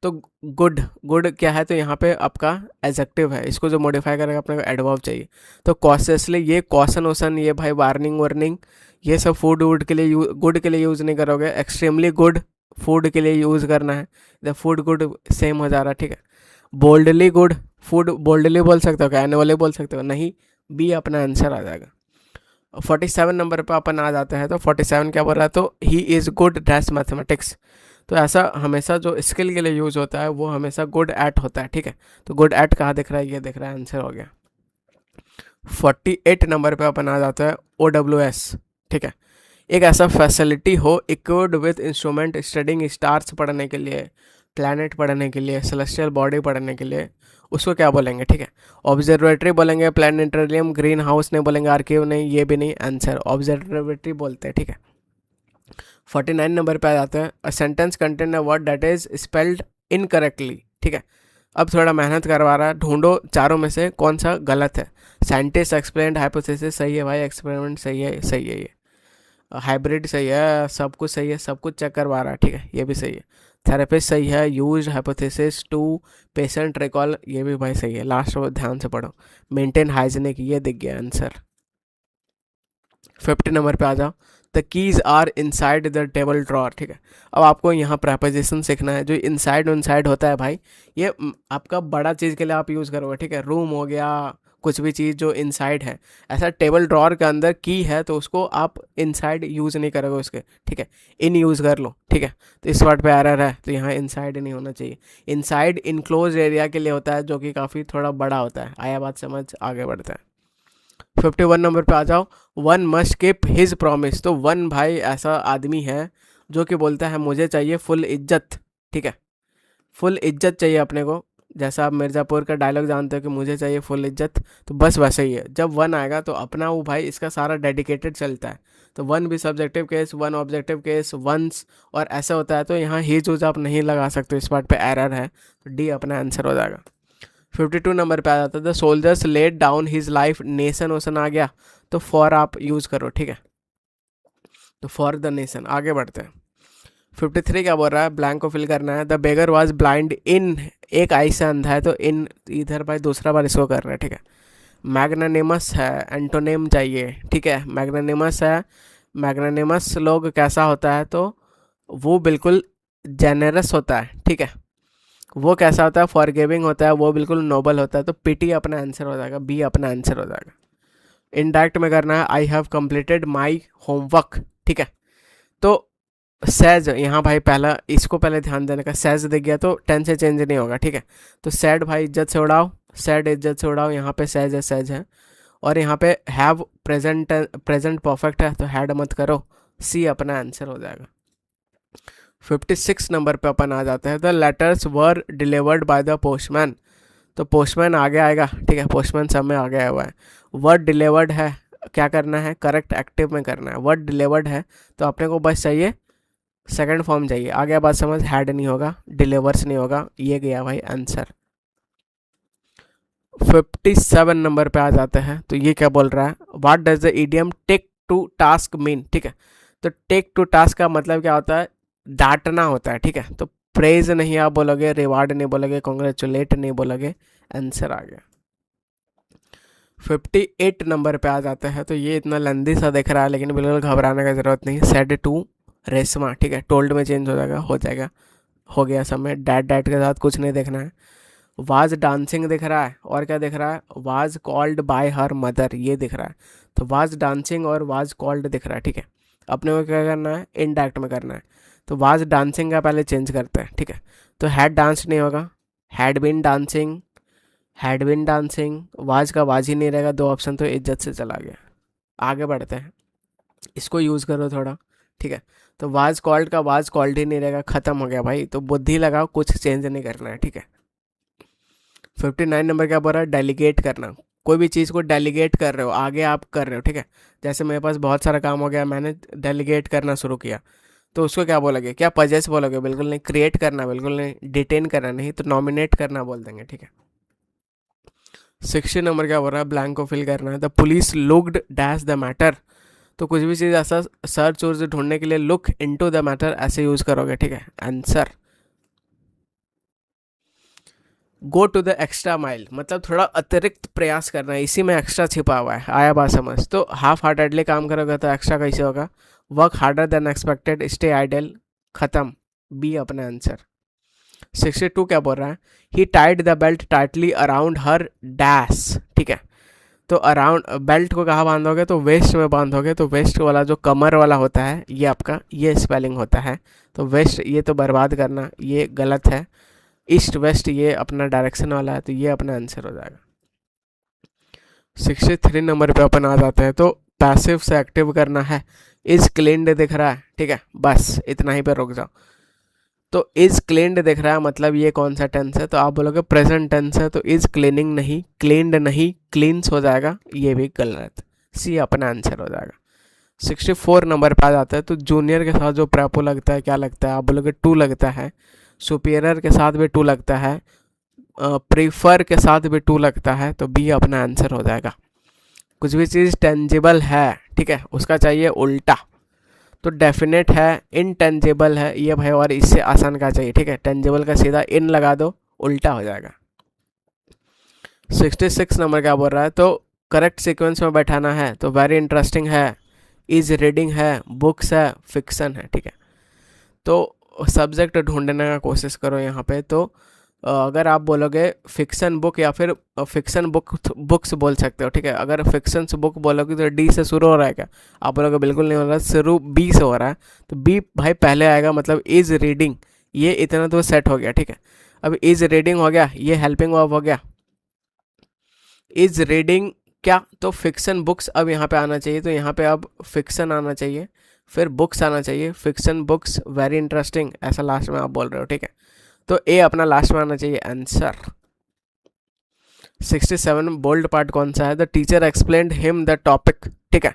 तो गुड, गुड क्या है, तो यहाँ पे आपका एडजेक्टिव है, इसको जो मॉडिफाई करेगा अपने को एडवर्ब चाहिए। तो कॉशियसली, ये कॉशन वोशन, ये भाई वार्निंग वार्निंग, ये सब फूड वूड के लिए, गुड के लिए यूज़ नहीं करोगे। एक्सट्रीमली गुड फूड के लिए यूज़ करना है, द फूड गुड सेम हो जा रहा है, ठीक है। बोल्डली गुड, फूड बोल्डली बोल सकते हो क्या, एनुअली बोल सकते हो, नहीं, बी अपना आंसर आ जाएगा। 47 नंबर पर अपन आ जाते हैं। तो 47 क्या बोल रहा है, तो he is good dash mathematics. तो ऐसा हमेशा जो स्किल के लिए यूज़ होता है वो हमेशा गुड एट होता है, ठीक है। तो गुड एट कहाँ दिख रहा है, ये दिख रहा है, आंसर हो गया। 48 नंबर पे अपन आ जाता है OWS, ठीक है। एक ऐसा फैसिलिटी हो equipped with instrument studying stars पढ़ने के लिए, प्लैनेट पढ़ने के लिए, सेलेस्टियल बॉडी पढ़ने के लिए, उसको क्या बोलेंगे, ठीक है। ऑब्जर्वेटरी बोलेंगे, प्लानिटेरियम, ग्रीन हाउस नहीं बोलेंगे, आर्किव नहीं, ये भी नहीं, आंसर ऑब्जर्वेटरी बोलते हैं, ठीक है। 49 नंबर पे आ जाते हैं। A sentence contain a word that is spelled incorrectly, ठीक है। अब थोड़ा मेहनत करवा रहा है, ढूंढो चारों में से कौन सा गलत है। साइंटिस्ट एक्सप्लेन्ड हाइपोथेसिस सही है भाई, एक्सपेरिमेंट सही है, सही है, ये हाइब्रिड सही है, सब कुछ सही है, सब कुछ चेक करवा रहा है, ठीक है, ये भी सही है। थेरेपिस्ट सही है, use hypothesis to patient recall, ये भी भाई सही है। लास्ट वो ध्यान से पढ़ो। मेंटेन हाइजीनिक, ये दिख गया आंसर। 50 नंबर पे आ जाओ। The keys are inside the table drawer, ठीक है। अब आपको यहाँ प्रपोजिशन सीखना है। जो इनसाइड उनसाइड होता है भाई, ये आपका बड़ा चीज़ के लिए आप यूज़ करोगे, ठीक है। रूम हो गया, कुछ भी चीज़ जो इनसाइड है। ऐसा टेबल ड्रॉर के अंदर की है तो उसको आप इनसाइड यूज़ नहीं करोगे उसके, ठीक है। इन यूज़ कर लो, ठीक है। तो इस वर्ड पे एरर है, तो यहाँ इनसाइड नहीं होना चाहिए। इनसाइड इनक्लोज एरिया के लिए होता है, जो कि काफ़ी थोड़ा बड़ा होता है। आया बात समझ, आगे बढ़ता है। 51 नंबर पे आ जाओ। One must keep his promise, तो वन भाई ऐसा आदमी है जो कि बोलता है मुझे चाहिए फुल इज्जत, ठीक है। फुल इज्जत चाहिए अपने को। जैसा आप मिर्ज़ापुर का डायलॉग जानते हो कि मुझे चाहिए फुल इज्जत, तो बस वैसे ही है। जब वन आएगा तो अपना वो भाई इसका सारा डेडिकेटेड चलता है। तो वन भी subjective case, one objective case, once, और ऐसा होता है। तो यहाँ ही जो आप नहीं लगा सकते, इस पार्ट पे एरर है, तो डी अपना आंसर हो जाएगा। 52 नंबर पे आ जाता है। The soldiers laid down his life, nation ocean आ गया तो फॉर आप यूज़ करो, ठीक है। तो फॉर द नेशन, आगे बढ़ते हैं। 53 क्या बोल रहा है, ब्लैंक को फिल करना है। द बेगर वॉज ब्लाइंड इन, एक आई से अंधा है, तो इन इधर भाई दूसरा बार इसको कर रहा है, ठीक है। मैग्नानिमस है, एंटोनेम चाहिए, ठीक है। मैग्नानिमस है, मैग्नानिमस लोग कैसा होता है, तो वो बिल्कुल जेनरस होता है, ठीक है। वो कैसा होता है, फॉरगिविंग होता है, वो बिल्कुल नोबल होता है। तो पीटी अपना आंसर हो जाएगा, बी अपना आंसर हो जाएगा। इनडायरेक्ट में करना है, I have completed my homework, ठीक है। तो सैज, यहाँ भाई पहला इसको पहले ध्यान देने का, सैज दिख गया तो टेंस से चेंज नहीं होगा, ठीक है। तो सैड भाई इज्जत से उड़ाओ, सैड इज्जत से उड़ाओ, यहाँ पे सैज है, सैज है। और यहाँ पे हैव प्रेजेंट, प्रेजेंट परफेक्ट है, तो हैड मत करो, सी अपना आंसर हो जाएगा। 56 नंबर पे अपन आ जाते हैं। The letters were delivered by the postman, तो पोस्टमैन आगे आएगा, ठीक है। पोस्टमैन सब में आगे आया हुआ है। वर्ड डिलीवर्ड है, क्या करना है, करेक्ट एक्टिव में करना है। वर्ड डिलीवर्ड है तो अपने को बस चाहिए सेकंड फॉर्म चाहिए। आगे बात समझ, हैड नहीं होगा, डिलीवर्स नहीं होगा, ये गया भाई आंसर। 57 नंबर पे आ जाते हैं। तो ये क्या बोल रहा है, what does the idiom take to task mean, ठीक है। तो टेक टू टास्क का मतलब क्या होता है, डांटना होता है, ठीक है। तो प्रेज नहीं आप बोलोगे, रिवार्ड नहीं बोलोगे, कॉन्ग्रेचुलेट नहीं बोलोगे, आंसर आ गया। 58 नंबर पे आ जाते हैं। तो ये इतना लंदी सा दिख रहा है, लेकिन बिल्कुल घबराने का ज़रूरत नहीं। सेड टू रेशमा, ठीक है। टोल्ड में चेंज हो जाएगा, हो जाएगा, हो गया समय। डैड, डैड के साथ कुछ नहीं देखना है। वाज डांसिंग दिख रहा है, और क्या दिख रहा है, was called by her mother, ये दिख रहा है। तो वाज डांसिंग और वाज कॉल्ड दिख रहा है, ठीक है। अपने को क्या करना है, इनडायरेक्ट में करना है। तो वाज डांसिंग का पहले चेंज करते हैं, ठीक है। तो हैड डांस नहीं होगा, had been dancing, had been dancing, was का वाज ही नहीं रहेगा, दो ऑप्शन तो इज्जत से चला गया। आगे बढ़ते हैं, इसको यूज़ करो थोड़ा, ठीक है। तो वाज कॉल्ड का वाज कॉल्ड ही नहीं रहेगा, ख़त्म हो गया भाई। तो बुद्धि लगाओ, कुछ चेंज नहीं करना है, ठीक है। 59 नंबर क्या बोल रहा है, डेलीगेट करना। कोई भी चीज़ को डेलीगेट कर रहे हो, आगे आप कर रहे हो, ठीक है। जैसे मेरे पास बहुत सारा काम हो गया, मैंने डेलीगेट करना शुरू किया, तो उसको क्या बोलोगे, क्या पजेस बोलोगे? बिल्कुल नहीं। क्रिएट करना बिल्कुल नहीं। डिटेन करना नहीं, तो नॉमिनेट करना बोल देंगे, ठीक है। 60 नंबर क्या बोल रहा है, ब्लैंक को फिल करना है। The police looked dash the matter. तो कुछ भी चीज़ ऐसा सर्च और ढूंढने के लिए लुक इनटू द मैटर ऐसे यूज़ करोगे, ठीक है। Answer go to the extra mile, मतलब थोड़ा अतिरिक्त प्रयास करना है, इसी में एक्स्ट्रा छिपा हुआ है। आया बात समझ? तो हाफ हार्टेडली काम करोगे तो एक्स्ट्रा कैसे होगा? Work harder than expected, stay idle, खत्म। बी अपना आंसर। 62 क्या बोल रहा है, he tied the belt tightly around her dash, ठीक है। तो अराउंड बेल्ट को कहाँ बांधोगे, तो वेस्ट में बांधोगे। तो वेस्ट वाला जो कमर वाला होता है, ये आपका ये स्पेलिंग होता है। तो वेस्ट ये तो बर्बाद करना, ये गलत है। ईस्ट वेस्ट ये अपना डायरेक्शन वाला है, तो ये अपना आंसर हो जाएगा। 63 नंबर पे अपन आ जाते हैं। तो पैसिव से एक्टिव करना है। इज क्लीन्ड दिख रहा है, ठीक है, बस इतना ही पे रुक जाओ। तो इज क्लीन्ड दिख रहा है, मतलब ये कौन सा टेंस है? तो आप बोलोगे प्रेजेंट टेंस है, तो इज क्लीनिंग नहीं, क्लीन्ड नहीं, क्लीन्स हो जाएगा, ये भी गलत। सी अपना आंसर हो जाएगा। 64 नंबर पे आ जाता है। तो जूनियर के साथ जो प्रेपो लगता है, क्या लगता है? आप बोलोगे टू लगता है। सुपीरियर के साथ भी टू लगता है। प्रीफर के साथ भी टू लगता है, तो बी अपना आंसर हो जाएगा। कुछ भी चीज़ टेंजिबल है, ठीक है, उसका चाहिए उल्टा। तो डेफिनेट है, इनटेंजिबल है ये भाई, और इससे आसान का चाहिए, ठीक है। टेंजिबल का सीधा इन लगा दो, उल्टा हो जाएगा। 66 नंबर क्या बोल रहा है, तो करेक्ट सीक्वेंस में बैठाना है। तो वेरी इंटरेस्टिंग है, इज रीडिंग है, बुक्स है, फिक्सन है, ठीक है। तो सब्जेक्ट ढूंढने का कोशिश करो यहाँ पे। तो अगर आप बोलोगे फिक्सन बुक या फिर फिक्सन बुक्स बोल सकते हो, ठीक है। अगर फिक्सन बुक बोलोगे तो डी से शुरू हो रहा है क्या? आप बोलोगे बिल्कुल नहीं हो रहा, शुरू बी से हो रहा है। तो बी भाई पहले आएगा, मतलब इज रीडिंग, ये इतना तो सेट हो गया, ठीक है। अब इज रीडिंग हो गया, ये हेल्पिंग वर्ब हो गया। इज रीडिंग क्या, तो फिक्सन बुक्स अब यहाँ पे आना चाहिए। तो यहाँ पे अब फिक्सन आना चाहिए, फिर बुक्स आना चाहिए। फिक्सन बुक्स वेरी इंटरेस्टिंग, ऐसा लास्ट में आप बोल रहे हो, ठीक है। तो ए अपना लास्ट में आना चाहिए आंसर। 67 बोल्ड पार्ट कौन सा है? The teacher explained him the topic, ठीक है।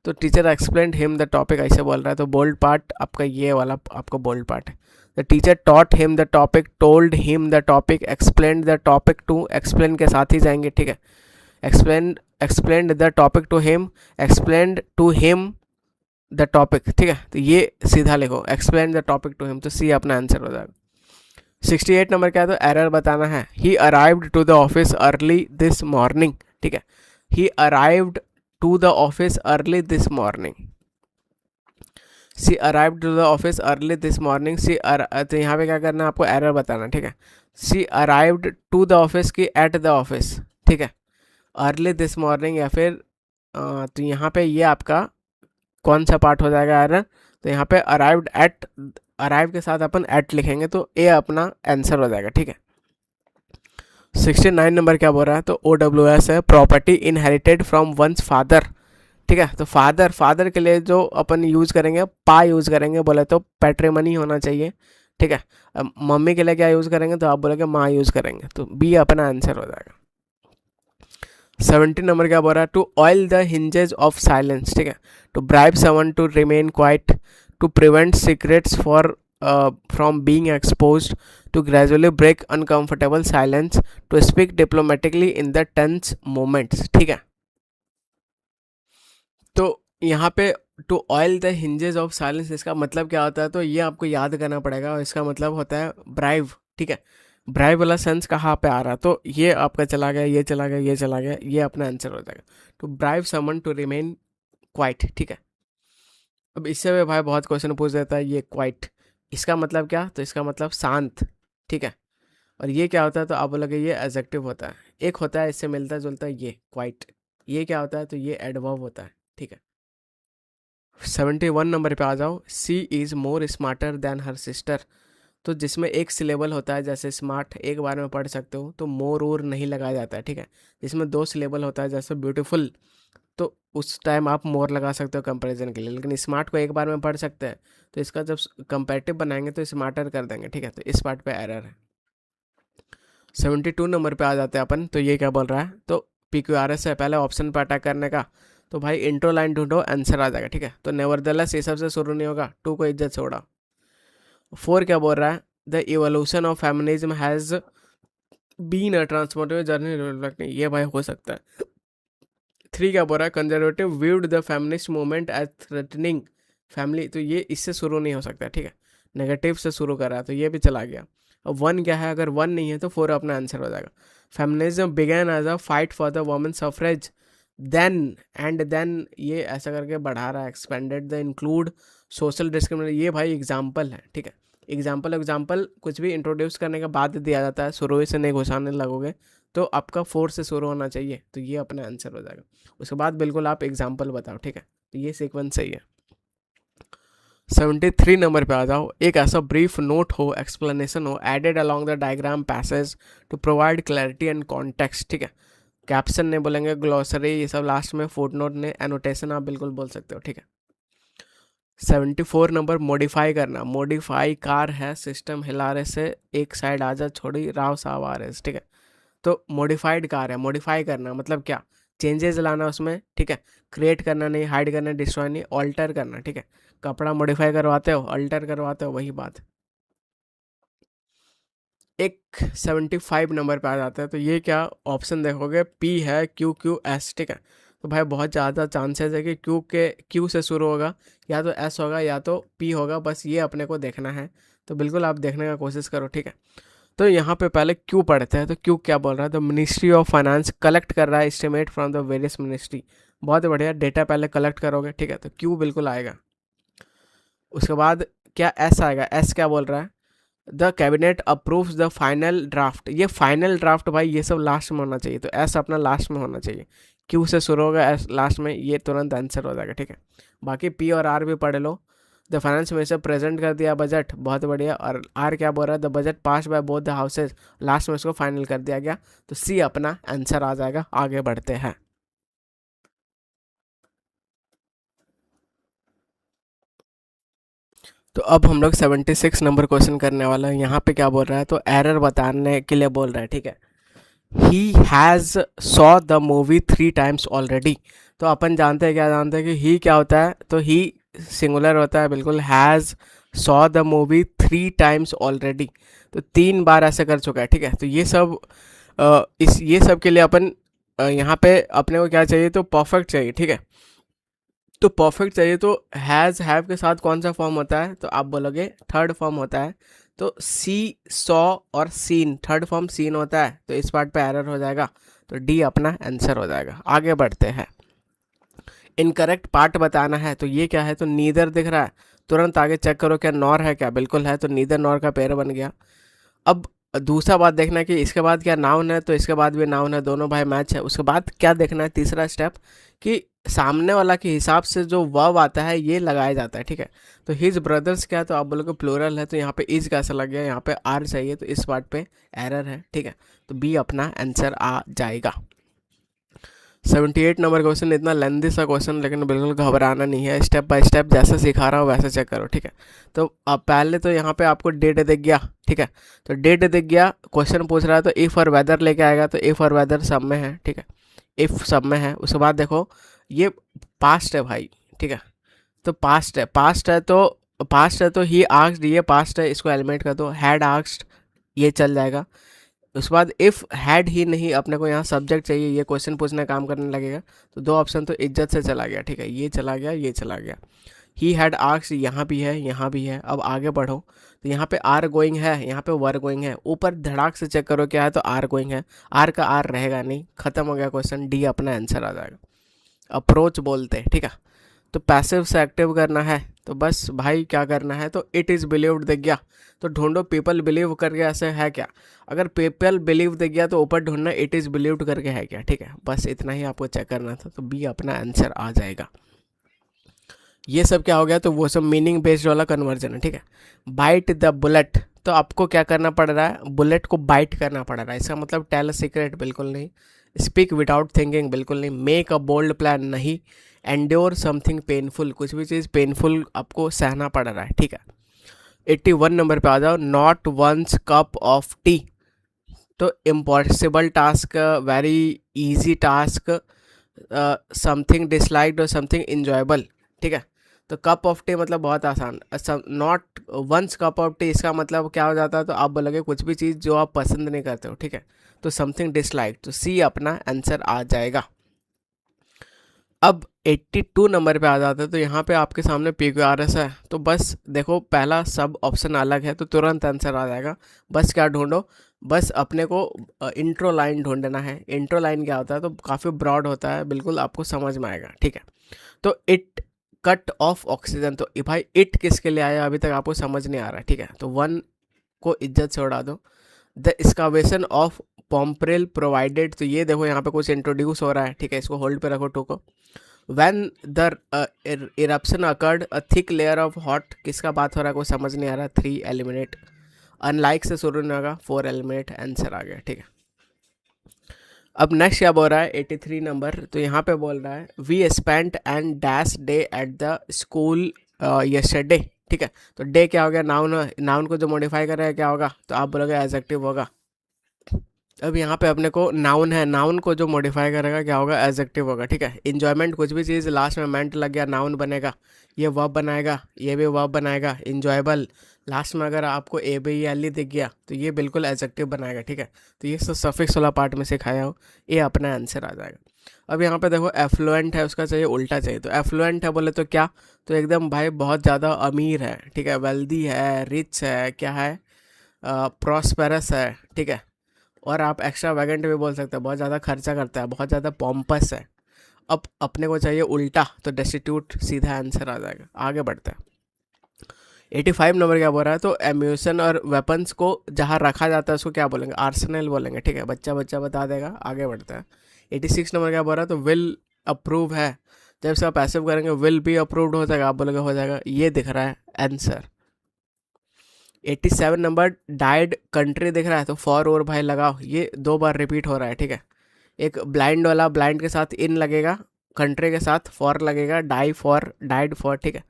तो teacher explained him the topic ऐसे बोल रहा है, तो बोल्ड पार्ट आपका ये वाला आपका बोल्ड पार्ट है। The teacher taught him the topic, told him the topic, explained the topic to, explain के साथ ही जाएंगे, ठीक है। Explained the topic to him, explained to him the topic, ठीक है। तो ये सीधा लिखो, explain the topic to him, तो सी अपना आंसर हो जाएगा। 68 नंबर क्या है, तो एरर बताना है। He arrived to the office early this morning, ठीक है। He arrived to the office early this morning. She arrived to the office early this morning. तो यहाँ पे क्या करना है, आपको एरर बताना, ठीक है। सी अराइव्ड टू द ऑफिस की एट द ऑफिस, ठीक है। अर्ली दिस मॉर्निंग या फिर तो यहाँ पे ये आपका कौन सा पार्ट हो जाएगा एरर? तो यहाँ पे अराइव्ड एट, अराइव के साथ अपन एट लिखेंगे, तो ए अपना आंसर हो जाएगा, ठीक है। 69 नंबर क्या बोल रहा है, तो OWS है, property inherited from once father, ठीक है। तो फादर के लिए जो अपन यूज करेंगे, पा यूज करेंगे, बोले तो पैट्रिमनी होना चाहिए, ठीक है। मम्मी के लिए क्या यूज करेंगे, तो आप बोलेंगे माँ यूज करेंगे, तो बी अपना आंसर हो जाएगा। 70 नंबर क्या बोल रहा है, to oil the hinges of silence, ठीक है। To bribe someone to remain quiet, to prevent secrets for from being exposed, to gradually break uncomfortable silence, to speak diplomatically in the tense moments, ठीक है। तो यहाँ पे to oil the hinges of silence, इसका मतलब क्या होता है, तो ये आपको याद करना पड़ेगा। और इसका मतलब होता है ब्राइव, ठीक है। ब्राइव वाला सेंस कहाँ पे आ रहा है, तो ये आपका चला गया, ये चला गया, ये चला गया, ये अपना आंसर हो जाएगा। To bribe someone to remain quiet, ठीक है। अब इससे भी भाई बहुत क्वेश्चन पूछ देता है, ये क्वाइट इसका मतलब क्या, तो इसका मतलब शांत, ठीक है। और ये क्या होता है, तो आप बोलोगे ये एडजेक्टिव होता है। एक होता है इससे मिलता जुलता है, ये क्वाइट, ये क्या होता है, तो ये एडवर्ब होता है, ठीक है। 71 नंबर पे आ जाओ। She is more smarter than her sister. तो जिसमें एक सिलेबल होता है, जैसे स्मार्ट एक बार में पढ़ सकते हो, तो मोर और नहीं लगाया जाता है, ठीक है। जिसमें दो सिलेबल होता है, जैसे ब्यूटीफुल, तो उस टाइम आप मोर लगा सकते हो कंपैरिजन के लिए, लेकिन स्मार्ट को एक बार में पढ़ सकते हैं, तो इसका जब कंपैरेटिव बनाएंगे तो स्मार्टर कर देंगे, ठीक है। तो इस पार्ट पे एरर है। 72 नंबर पे आ जाते हैं अपन। तो ये क्या बोल रहा है, तो PQRS है पहले ऑप्शन पर अटैक करने का। तो भाई इंट्रो लाइन ढूंढो, आंसर आ जाएगा, ठीक है। तो नेवरदलेस ये सबसे शुरू नहीं होगा, 2 को इज्जत से उड़ा। 4 क्या बोल रहा है, the evolution of feminism has been a transformative journey, ये भाई हो सकता है। 3 क्या बोल रहा है, conservative viewed the feminist movement as threatening family, तो ये इससे शुरू नहीं हो सकता, ठीक है। नेगेटिव से शुरू कर रहा है, तो ये भी चला गया। अब 1 क्या है, अगर 1 नहीं है तो 4 अपना आंसर हो जाएगा। Feminism began as a fight for the women suffrage, then ये ऐसा करके बढ़ा रहा है, expanded the include social discrimination, ये भाई एग्जाम्पल है, ठीक है। एग्जाम्पल कुछ भी इंट्रोड्यूस करने के बाद दिया जाता है, शुरू से नहीं घुसाने लगोगे, तो आपका 4 से शुरू होना चाहिए, तो ये अपना आंसर हो जाएगा। उसके बाद बिल्कुल आप एग्जाम्पल बताओ, ठीक है। तो ये सीक्वेंस सही है। 73 नंबर पे आ जाओ। एक ऐसा ब्रीफ नोट हो, एक्सप्लेनेशन हो, added along the diagram passage to provide clarity and context, ठीक है। कैप्शन नहीं बोलेंगे, ग्लॉसरी ये सब लास्ट में, फुट नोट ने, एनोटेशन आप बिल्कुल बोल सकते हो, ठीक है। 74 नंबर, मॉडिफाई करना। मॉडिफाई कार है सिस्टम हिलारे से, एक साइड आजा छोड़ी राव साहब आ रहे, ठीक है। तो मॉडिफाइड कार है, मॉडिफाई करना मतलब क्या, चेंजेस लाना उसमें, ठीक है। क्रिएट करना नहीं, हाइड करना, डिस्ट्रॉय नहीं, ऑल्टर करना, ठीक है। कपड़ा मॉडिफाई करवाते हो, अल्टर करवाते हो, वही बात। एक 75 नंबर पे आ जाता है। तो ये क्या ऑप्शन देखोगे, P है, QQS, ठीक है। तो भाई बहुत ज़्यादा चांसेस है कि Q से शुरू होगा, या तो S होगा या तो P होगा, बस ये अपने को देखना है। तो बिल्कुल आप देखने का कोशिश करो, ठीक है। तो यहाँ पे पहले क्यू पढ़ते हैं। तो क्यू क्या बोल रहा है, तो मिनिस्ट्री ऑफ फाइनेंस कलेक्ट कर रहा है estimate from the various ministry, बहुत बढ़िया, डेटा पहले कलेक्ट करोगे, ठीक है। तो क्यू बिल्कुल आएगा। उसके बाद क्या एस आएगा, एस क्या बोल रहा है, the cabinet approves the final draft, ये फाइनल ड्राफ्ट भाई ये सब लास्ट में होना चाहिए, तो एस अपना लास्ट में होना चाहिए। क्यू से शुरू होगा, एस लास्ट में, ये तुरंत आंसर हो जाएगा, ठीक है। बाकी पी और आर भी पढ़ लो। द फाइनेंस मिनिस्टर प्रेजेंट कर दिया बजट, बहुत बढ़िया। और आर क्या बोल रहा है, the budget pass by both the houses, last में इसको फाइनल कर दिया गया, तो सी अपना आंसर आ जाएगा। आगे बढ़ते हैं। तो अब हम लोग 76 नंबर क्वेश्चन करने वाला है। यहाँ पे क्या बोल रहा है, तो एरर बताने के लिए बोल रहा है, ठीक है। He has saw the movie 3 times already. तो अपन जानते हैं, क्या जानते हैं कि ही क्या होता है, तो ही सिंगुलर होता है, बिल्कुल। Has saw the movie 3 times already, तो 3 बार ऐसे कर चुका है, ठीक है। तो ये सब ये सब के लिए अपन यहाँ पे अपने को क्या चाहिए, तो परफेक्ट चाहिए, ठीक है। तो परफेक्ट चाहिए तो हैज़ हैव के साथ कौन सा फॉर्म होता है, तो आप बोलोगे थर्ड फॉर्म होता है। तो सी, सॉ और सीन, थर्ड फॉर्म सीन होता है, तो इस पार्ट पे एरर हो जाएगा, तो डी अपना आंसर हो जाएगा। आगे बढ़ते हैं। इनकरेक्ट पार्ट बताना है, तो ये क्या है, तो नीदर दिख रहा है, तुरंत आगे चेक करो क्या नॉर है क्या, बिल्कुल है, तो नीदर नॉर का पेयर बन गया। अब दूसरा बात देखना है कि इसके बाद क्या नाउन है, तो इसके बाद भी नाउन है, दोनों भाई मैच है। उसके बाद क्या देखना है, तीसरा स्टेप, कि सामने वाला के हिसाब से जो वर्ब आता है ये लगाया जाता है, ठीक है। तो हिज ब्रदर्स क्या है, तो आप बोलोगे प्लूरल है, तो यहाँ पे इज कैसा लग गया, यहाँ पे आर चाहिए, तो इस पार्ट पे एरर है, ठीक है। तो बी अपना आंसर आ जाएगा। 78 नंबर क्वेश्चन, इतना लेंदी सा क्वेश्चन, लेकिन बिल्कुल घबराना नहीं है, स्टेप बाय स्टेप जैसे सिखा रहा हूँ वैसे चेक करो, ठीक है। तो अब पहले तो यहाँ पे आपको डेट दिख गया, ठीक है। तो डेट दिख गया, क्वेश्चन पूछ रहा है, तो इफ़ और वेदर लेके आएगा, तो इफ़ और वेदर सब में है, ठीक है। इफ़ सब में है। उसके बाद देखो ये पास्ट है भाई, ठीक है। तो पास्ट है तो ही आस्क्ड, ये पास्ट है, इसको एलिमिनेट कर दो। हैड आस्क्ड, ये चल जाएगा। उसके बाद इफ़ हैड ही नहीं, अपने को यहाँ सब्जेक्ट चाहिए, ये क्वेश्चन पूछने काम करने लगेगा, तो 2 ऑप्शन तो इज्जत से चला गया, ठीक है। ये चला गया, ये चला गया। ही हैड आस्क्ड यहाँ भी है, यहाँ भी है। अब आगे बढ़ो, तो यहाँ पे आर गोइंग है, यहाँ पे वर गोइंग है। ऊपर धड़ाक से चेक करो क्या है, तो आर गोइंग है, आर का आर रहेगा नहीं, खत्म हो गया क्वेश्चन, डी अपना आंसर आ जाएगा। अप्रोच बोलते हैं, ठीक है। तो पैसिव से एक्टिव करना है, तो बस भाई क्या करना है, तो इट इज़ बिलीव्ड दिख गया, तो ढूंढो पीपल बिलीव करके ऐसे है क्या। अगर पीपल बिलीव दिख गया तो ऊपर ढूंढना इट इज़ बिलीव्ड करके है क्या, ठीक है। बस इतना ही आपको चेक करना था, तो बी अपना आंसर आ जाएगा। ये सब क्या हो गया, तो वो सब मीनिंग बेस्ड वाला कन्वर्जन है, ठीक है। बाइट द बुलेट, तो आपको क्या करना पड़ रहा है, बुलेट को बाइट करना पड़ रहा है। इसका मतलब टेल अ सीक्रेट बिल्कुल नहीं, स्पीक विदाउट थिंकिंग बिल्कुल नहीं, मेक अ बोल्ड प्लान नहीं, एंड्योर समथिंग पेनफुल, कुछ भी चीज़ पेनफुल आपको सहना पड़ रहा है, ठीक है। 81 नंबर पे आ जाओ, not one's cup of tea. तो impossible task, very easy task, something disliked और समथिंग इंजॉयबल, ठीक है। तो कप ऑफ टी मतलब बहुत आसान, not one's cup of tea इसका मतलब क्या हो जाता है, तो आप बोलोगे कुछ भी चीज़ जो आप पसंद नहीं करते हो, ठीक है। तो समथिंग डिसलाइक, तो सी अपना आंसर आ जाएगा। अब 82 नंबर पे आ जाते हैं, तो यहाँ पे आपके सामने PQRS है। तो बस देखो पहला सब ऑप्शन अलग है तो तुरंत आंसर आ जाएगा। बस क्या ढूंढो, बस अपने को इंट्रो लाइन ढूंढना है। इंट्रो लाइन क्या होता है, तो काफ़ी ब्रॉड होता है, बिल्कुल आपको समझ में आएगा, ठीक है। तो इट कट ऑफ ऑक्सीजन, तो भाई इट किसके लिए आया अभी तक आपको समझ नहीं आ रहा है, ठीक है। तो वन को इज्जत से उड़ा दो। द एक्सकावेशन ऑफ पॉम्परेल प्रोवाइडेड, तो ये देखो यहाँ पे कुछ इंट्रोड्यूस हो रहा है, ठीक है। इसको होल्ड पे रखो, टोको। When the eruption occurred a thick layer of hot, किसका बात हो रहा है कोई समझ नहीं आ रहा। 3 एलिमिनेट, अनलाइक से शुरू नहीं होगा, 4 एलिमिनेट, आंसर आ गया, ठीक है। अब नेक्स्ट क्या बोल रहा है 83 नंबर, तो यहाँ पे बोल रहा है we spent and dash day at the school yesterday, ठीक है। तो डे क्या हो गया, नाउन, नाउन को जो मॉडिफाई कर रहा है क्या होगा, तो आप बोलोगे एडजेक्टिव होगा। अब यहाँ पे अपने को नाउन है, नाउन को जो मॉडिफाई करेगा क्या होगा, एडजेक्टिव होगा, ठीक है। इंजॉयमेंट, कुछ भी चीज़ लास्ट में मेंट लग गया नाउन बनेगा, ये वर्ब बनाएगा, ये भी वर्ब बनाएगा। इंजॉयबल, लास्ट में अगर आपको ए बी एल दिख गया तो ये बिल्कुल एडजेक्टिव बनाएगा, ठीक है। तो ये सब सफिक्स वाला पार्ट में सिखाया हो, ये अपना आंसर आ जाएगा। अब यहाँ पे देखो एफ्लुएंट है, उसका चाहिए उल्टा चाहिए। तो एफ्लुएंट है बोले तो क्या, तो एकदम भाई बहुत ज़्यादा अमीर है, ठीक है। वेल्दी है, रिच है, क्या है, प्रॉस्पेरस है, ठीक है। और आप एक्स्ट्रा वैगेंट भी बोल सकते हैं, बहुत ज़्यादा खर्चा करता है, बहुत ज़्यादा पॉम्पस है। अब अपने को चाहिए उल्टा, तो डेस्टिट्यूट सीधा आंसर आ जाएगा। आगे बढ़ते हैं। 85 नंबर क्या बोल रहा है, तो एम्यूशन और वेपन्स को जहाँ रखा जाता है उसको क्या बोलेंगे, आर्सेनल बोलेंगे, ठीक है। बच्चा बच्चा बता देगा, आगे बढ़ते हैं। 86 नंबर क्या बोल रहा है, तो विल अप्रूव है, जब इसका पैसिव करेंगे विल बी अप्रूव्ड हो जाएगा, आप बोलोगे हो जाएगा, ये दिख रहा है आंसर। 87 नंबर डाइड कंट्री दिख रहा है, तो फॉर और भाई लगाओ, ये 2 बार रिपीट हो रहा है, ठीक है। एक ब्लाइंड वाला, ब्लाइंड के साथ इन लगेगा, कंट्री के साथ फॉर लगेगा, डाई फॉर, डाइड फॉर, ठीक है।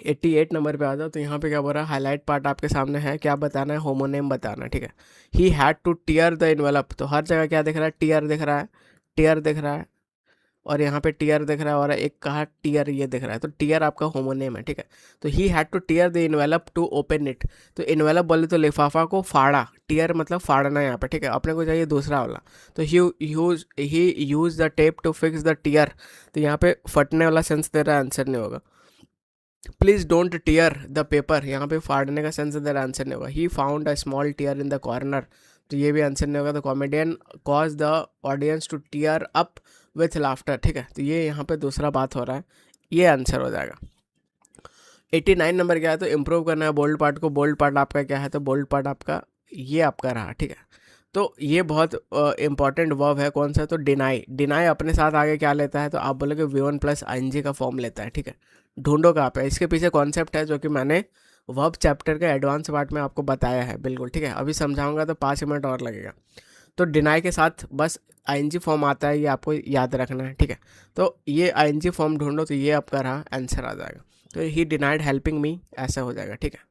88 नंबर पे आ जाओ, तो यहाँ पे क्या बोल रहा है, हाईलाइट पार्ट आपके सामने है, क्या बताना है, होमोनेम बताना है, ठीक है। ही had to tear the envelope, तो हर जगह क्या दिख रहा है, टीयर दिख रहा है, टीयर दिख रहा है, और यहाँ पे टीयर दिख रहा है, और एक कहा टीयर ये दिख रहा है, तो टीयर आपका होमोनेम है, ठीक है। तो he had to tear the envelope to open it, तो इन्वेलप बोले तो लिफाफा को फाड़ा, टीयर मतलब फाड़ना यहाँ पे, ठीक है। अपने को चाहिए दूसरा वाला, तो he use the tape to fix the tear, तो यहाँ पे फटने वाला सेंस दे रहा है, आंसर नहीं होगा। Please don't tier the paper, यहाँ पे फाड़ने का सेंस दे रहा है, आंसर नहीं होगा। He found a small tear in the corner, तो ये भी आंसर नहीं होगा। तो comedian cause the audience to tear up with laughter, ठीक है। तो ये यहाँ पे दूसरा बात हो रहा है, ये आंसर हो जाएगा। 89 नंबर क्या है, तो इम्प्रूव करना है बोल्ड पार्ट को। बोल्ड पार्ट आपका क्या है, तो बोल्ड पार्ट आपका ये आपका रहा, ठीक है। तो ये बहुत इंपॉर्टेंट वर्ब है, कौन सा, तो डिनाई। डिनाई अपने साथ आगे क्या लेता है, तो आप बोलोगे V1 प्लस ING का फॉर्म लेता है, ठीक है। ढूंढो कहाँ पे, इसके पीछे कॉन्सेप्ट है जो कि मैंने वर्ब चैप्टर के एडवांस पार्ट में आपको बताया है, बिल्कुल, ठीक है। अभी समझाऊंगा तो 5 मिनट और लगेगा। तो डिनाई के साथ बस ING फॉर्म आता है, ये आपको याद रखना है, ठीक है। तो ये ING फॉर्म ढूंढो, तो ये आपका रहा, आंसर आ जाएगा। तो ही डिनाइड हेल्पिंग मी, ऐसा हो जाएगा, ठीक है।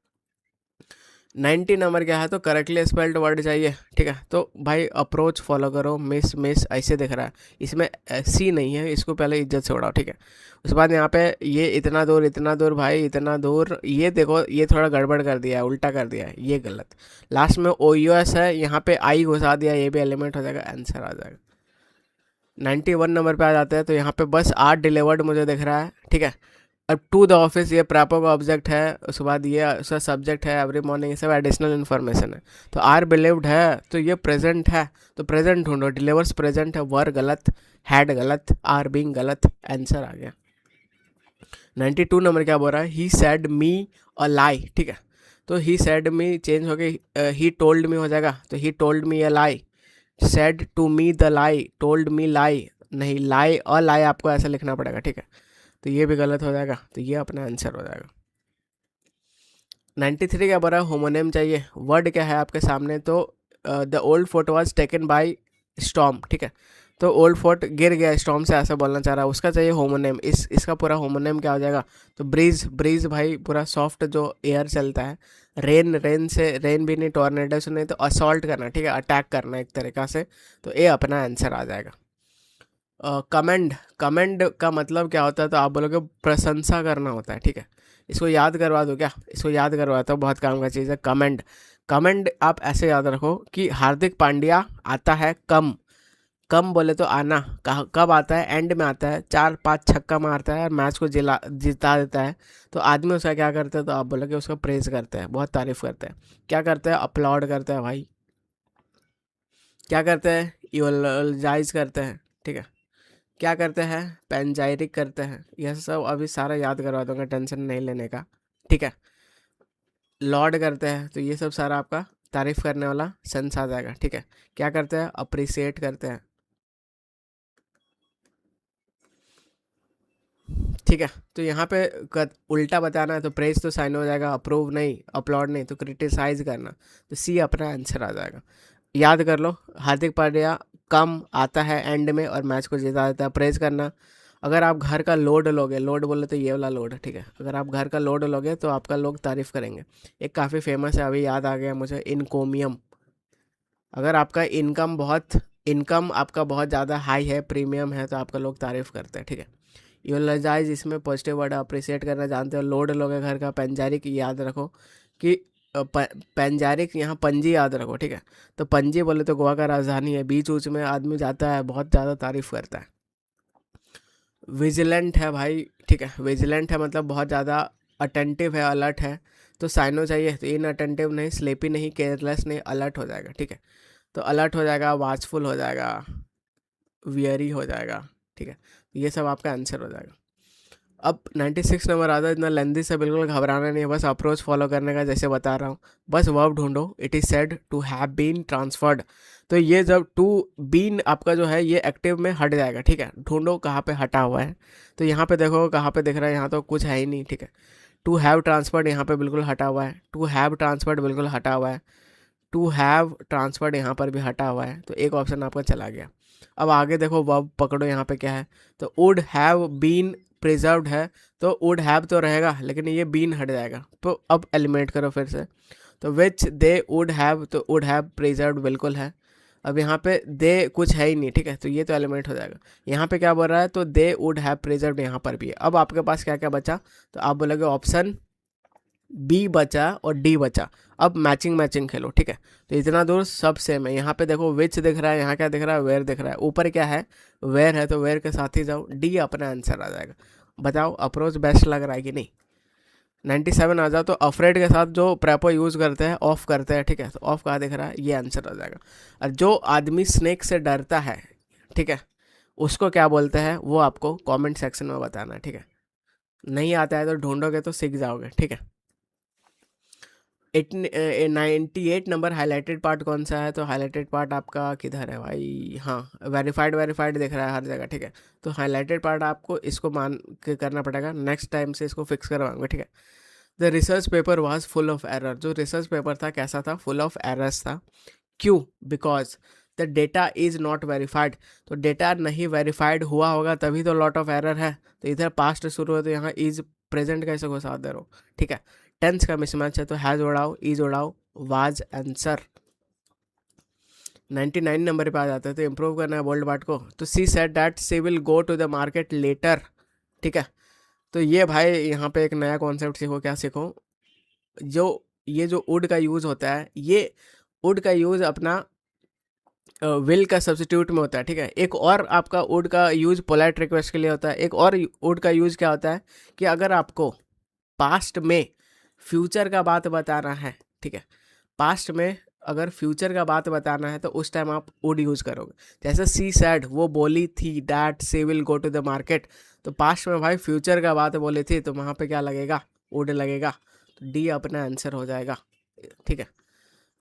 90 नंबर क्या है, तो करेक्टली स्पेल्ड वर्ड चाहिए, ठीक है। तो भाई अप्रोच फॉलो करो, मिस मिस ऐसे दिख रहा है, इसमें सी नहीं है, इसको पहले इज्जत से उड़ाओ, ठीक है। उसके बाद यहाँ पे ये इतना दूर भाई, इतना दूर, ये देखो ये थोड़ा गड़बड़ कर दिया है, उल्टा कर दिया है, ये गलत। लास्ट में OUS है, यहाँ पे आई घुसा दिया, ये भी एलिमेंट हो जाएगा, आंसर आ जाएगा। 91 नंबर पे आ जाते हैं, तो यहाँ पे बस आर डिलीवर्ड मुझे दिख रहा है, ठीक है। अब टू द ऑफिस, ये प्रैपो का ऑब्जेक्ट है, उसके बाद ये उसका सब्जेक्ट है, एवरी मॉर्निंग, ये सब एडिशनल इन्फॉर्मेशन है। तो आर बिलीव्ड है, तो ये प्रेजेंट है, तो प्रेजेंट ढूंढो, डिलीवर्स प्रेजेंट है, वर गलत, हैड गलत, आर बीइंग गलत, आंसर आ गया। 92 नंबर क्या बोल रहा है, ही सैड मी अ लाई, ठीक है। तो ही सैड मी चेंज हो गई, ही टोल्ड मी हो जाएगा, तो he told me a lie. Said to me the lie, told me lie नहीं, लाई अ लाई आपको ऐसा लिखना पड़ेगा, ठीक है। तो ये भी गलत हो जाएगा, तो ये अपना आंसर हो जाएगा। 93 क्या बोल रहा है, होमोनेम चाहिए। वर्ड क्या है आपके सामने, तो the old fort was taken by storm, ठीक है। तो ओल्ड फोर्ट गिर गया स्टॉर्म से, ऐसा बोलना चाह रहा है, उसका चाहिए होमोनेम। इसका पूरा होमोनेम क्या हो जाएगा, तो ब्रीज। ब्रीज भाई पूरा सॉफ्ट जो एयर चलता है। रेन, रेन से, रेन भी नहीं, टॉर्नेडो से नहीं, तो असॉल्ट करना, ठीक है, अटैक करना एक तरीका से। तो ये अपना आंसर आ जाएगा। कमेंड, कमेंड का मतलब क्या होता है, तो आप बोलोगे प्रशंसा करना होता है, ठीक है। इसको याद करवा दो क्या, इसको याद करवाता हूँ, बहुत काम का चीज़ है कमेंड। कमेंड आप ऐसे याद रखो कि हार्दिक पांड्या आता है कम। कम बोले तो आना, कब आता है, एंड में आता है, 4-5 छक्का मारता है और मैच को जिता देता है। तो आदमी उसका क्या करते हैं, तो आप बोलोगे उसका प्रेज करते हैं, बहुत तारीफ करते हैं। क्या करते हैं, अपलॉड करते हैं भाई। क्या करते हैं, यूलजाइज करते हैं, ठीक है। क्या करते हैं, पैंजाइरिक करते हैं। यह सब अभी सारा याद करवा दूंगा, टेंशन नहीं लेने का, ठीक है। लॉर्ड करते हैं, तो ये सब सारा आपका तारीफ करने वाला सेंस आ जाएगा, ठीक है। क्या करते हैं, अप्रिसिएट करते हैं, ठीक है। तो यहाँ पे उल्टा बताना है, तो प्रेज तो साइन हो जाएगा, अप्रूव नहीं, अपलॉड नहीं, तो क्रिटिसाइज करना। तो सी अपना आंसर आ जाएगा। याद कर लो, हार्दिक पांड्या कम आता है एंड में और मैच को जिता देता है, प्रेज करना। अगर आप घर का लोड लोगे, लोड बोले तो ये वाला लोड, ठीक है। अगर आप घर का लोड लोगे तो आपका लोग तारीफ करेंगे। एक काफ़ी फेमस है, अभी याद आ गया मुझे, इनकोमियम। अगर आपका इनकम आपका बहुत ज़्यादा हाई है, प्रीमियम है, तो आपका लोग तारीफ करते हैं, ठीक है। यूलजाइज इसमें पॉजिटिव वर्ड अप्रिसिएट करना जानते हो। लोड लोगे घर का। पेंजारिक याद रखो कि पेंजारिक, यहाँ पंजी याद रखो, ठीक है। तो पंजी बोले तो गोवा का राजधानी है, बीच ऊच में आदमी जाता है, बहुत ज़्यादा तारीफ करता है। विजिलेंट है भाई, ठीक है। विजिलेंट है मतलब बहुत ज़्यादा अटेंटिव है, अलर्ट है। तो साइनो चाहिए, तो इन अटेंटिव नहीं, स्लेपी नहीं, केयरलेस नहीं, अलर्ट हो जाएगा, ठीक है। तो अलर्ट हो जाएगा, वाचफुल हो जाएगा, वियरी हो जाएगा, ठीक है। ये सब आपका आंसर हो जाएगा। अब 96 नंबर आता है, इतना लेंदी से बिल्कुल घबराना नहीं है, बस अप्रोच फॉलो करने का, जैसे बता रहा हूँ। बस वर्ब ढूंढो। It is said to have been transferred. तो ये जब टू बीन आपका जो है ये एक्टिव में हट जाएगा, ठीक है। ढूंढो कहाँ पे हटा हुआ है, तो यहाँ पे देखो कहाँ पे दिख रहा है, यहाँ तो कुछ है ही नहीं, ठीक है। टू हैव ट्रांसफर्ड यहाँ पे बिल्कुल हटा हुआ है, टू हैव ट्रांसफर्ड बिल्कुल हटा हुआ है, टू हैव ट्रांसफर्ड यहाँ पर भी हटा हुआ है, तो एक ऑप्शन आपका चला गया। अब आगे देखो, वर्ब पकड़ो, यहाँ पे क्या है, तो वुड हैव बीन प्रिजर्व्ड है, तो वुड हैव तो रहेगा, लेकिन ये बीन हट जाएगा, तो अब एलिमिनेट करो फिर से। तो विच दे वुड हैव, तो वुड हैव प्रिजर्व्ड बिल्कुल है। अब यहाँ पे दे कुछ है ही नहीं, ठीक है, तो ये तो एलिमिनेट हो जाएगा। यहाँ पे क्या बोल रहा है, तो दे वुड हैव प्रिजर्व्ड यहाँ पर भी है। अब आपके पास क्या क्या बचा, तो आप बोलोगे ऑप्शन बी बचा और डी बचा। अब मैचिंग मैचिंग खेलो, ठीक है। तो इतना दूर सब सेम है। यहाँ पे देखो विच दिख रहा है, यहाँ क्या दिख रहा है, वेयर दिख रहा है, ऊपर क्या है, वेयर है, तो वेयर के साथ ही जाओ, डी अपना आंसर आ जाएगा। बताओ अप्रोच बेस्ट लग रहा है कि नहीं। 97 आ जाओ, तो अफ्रेड के साथ जो प्रेपो यूज़ करते हैं, ऑफ करते हैं, ठीक है। तो ऑफ कहाँ दिख रहा है, ये आंसर आ जाएगा। और जो आदमी स्नेक से डरता है, ठीक है, उसको क्या बोलते हैं, वो आपको कॉमेंट सेक्शन में बताना है, ठीक है। नहीं आता है तो ढूंढोगे तो सीख जाओगे, ठीक है। 98 नंबर हाईलाइटेड पार्ट कौन सा है, तो हाईलाइटेड पार्ट आपका किधर है भाई, हाँ, वेरीफाइड, वेरीफाइड दिख रहा है हर जगह, ठीक है। तो हाईलाइटेड पार्ट आपको इसको मान के करना पड़ेगा, नेक्स्ट टाइम से इसको फिक्स करवाऊंगा, ठीक है। The research paper was full of error. जो रिसर्च पेपर था कैसा था, फुल ऑफ एरर्स था। क्यों, because the data is not verified. तो डेटा नहीं वेरीफाइड हुआ होगा तभी तो लॉट ऑफ एरर है। तो इधर पास्ट शुरू है, तो यहाँ इज प्रेजेंट कैसे घुसा दे रहो, ठीक है। टेंस का मिसमैच है, तो हैज़ उड़ाओ, इज उड़ाओ, वाज आंसर। 99 नंबर पे आ जाते हैं, तो इम्प्रूव करना है बोल्ड पार्ट को। तो she said that she will go to the market later, ठीक है। तो ये भाई यहाँ पे एक नया कॉन्सेप्ट सीखो, क्या सीखो, जो ये जो वुड का यूज़ होता है, ये वुड का यूज़ अपना विल का सब्सिट्यूट में होता है, ठीक है। एक और आपका वुड का यूज़ पोलाइट रिक्वेस्ट के लिए होता है। एक और वुड का यूज़ क्या होता है कि अगर आपको पास्ट में फ्यूचर का बात बताना है, ठीक है, पास्ट में अगर फ्यूचर का बात बताना है तो उस टाइम आप वुड यूज़ करोगे। जैसे सी सैड, वो बोली थी that she will go to the market, तो पास्ट में भाई फ्यूचर का बात बोली थी, तो वहाँ पे क्या लगेगा, वुड लगेगा। तो डी अपना आंसर हो जाएगा, ठीक है।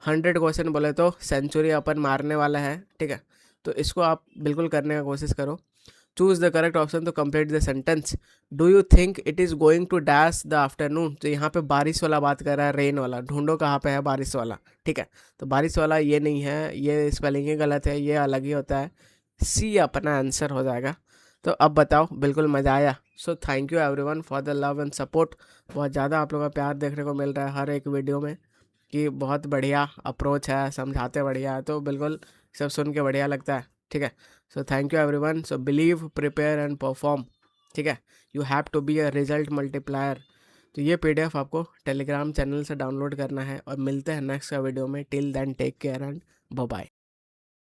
100 क्वेश्चन बोले तो सेंचुरी अपन मारने वाला है, ठीक है। तो इसको आप बिल्कुल करने का कोशिश करो। Choose the correct option to complete the sentence. Do you think it is going to dash the afternoon. तो यहाँ पे बारिश वाला बात कर रहा है, रेन वाला। ढूंढो कहाँ पे है बारिश वाला, ठीक है। तो बारिश वाला ये नहीं है, ये स्पेलिंग ही गलत है, ये अलग ही होता है। सी अपना आंसर हो जाएगा। तो अब बताओ, बिल्कुल मज़ा आया। सो thank you everyone for the love and support. बहुत ज़्यादा आप लोगों का प्यार देखने को मिल रहा है हर एक वीडियो में, कि बहुत बढ़िया अप्रोच है, समझाते बढ़िया है, तो बिल्कुल सब सुन के बढ़िया लगता है, ठीक है। So thank you everyone. So believe, prepare and perform, ठीक है। You have to be a result multiplier. तो ये पीडीएफ आपको टेलीग्राम चैनल से डाउनलोड करना है, और मिलते हैं नेक्स्ट वीडियो में। Till then take care and bye bye.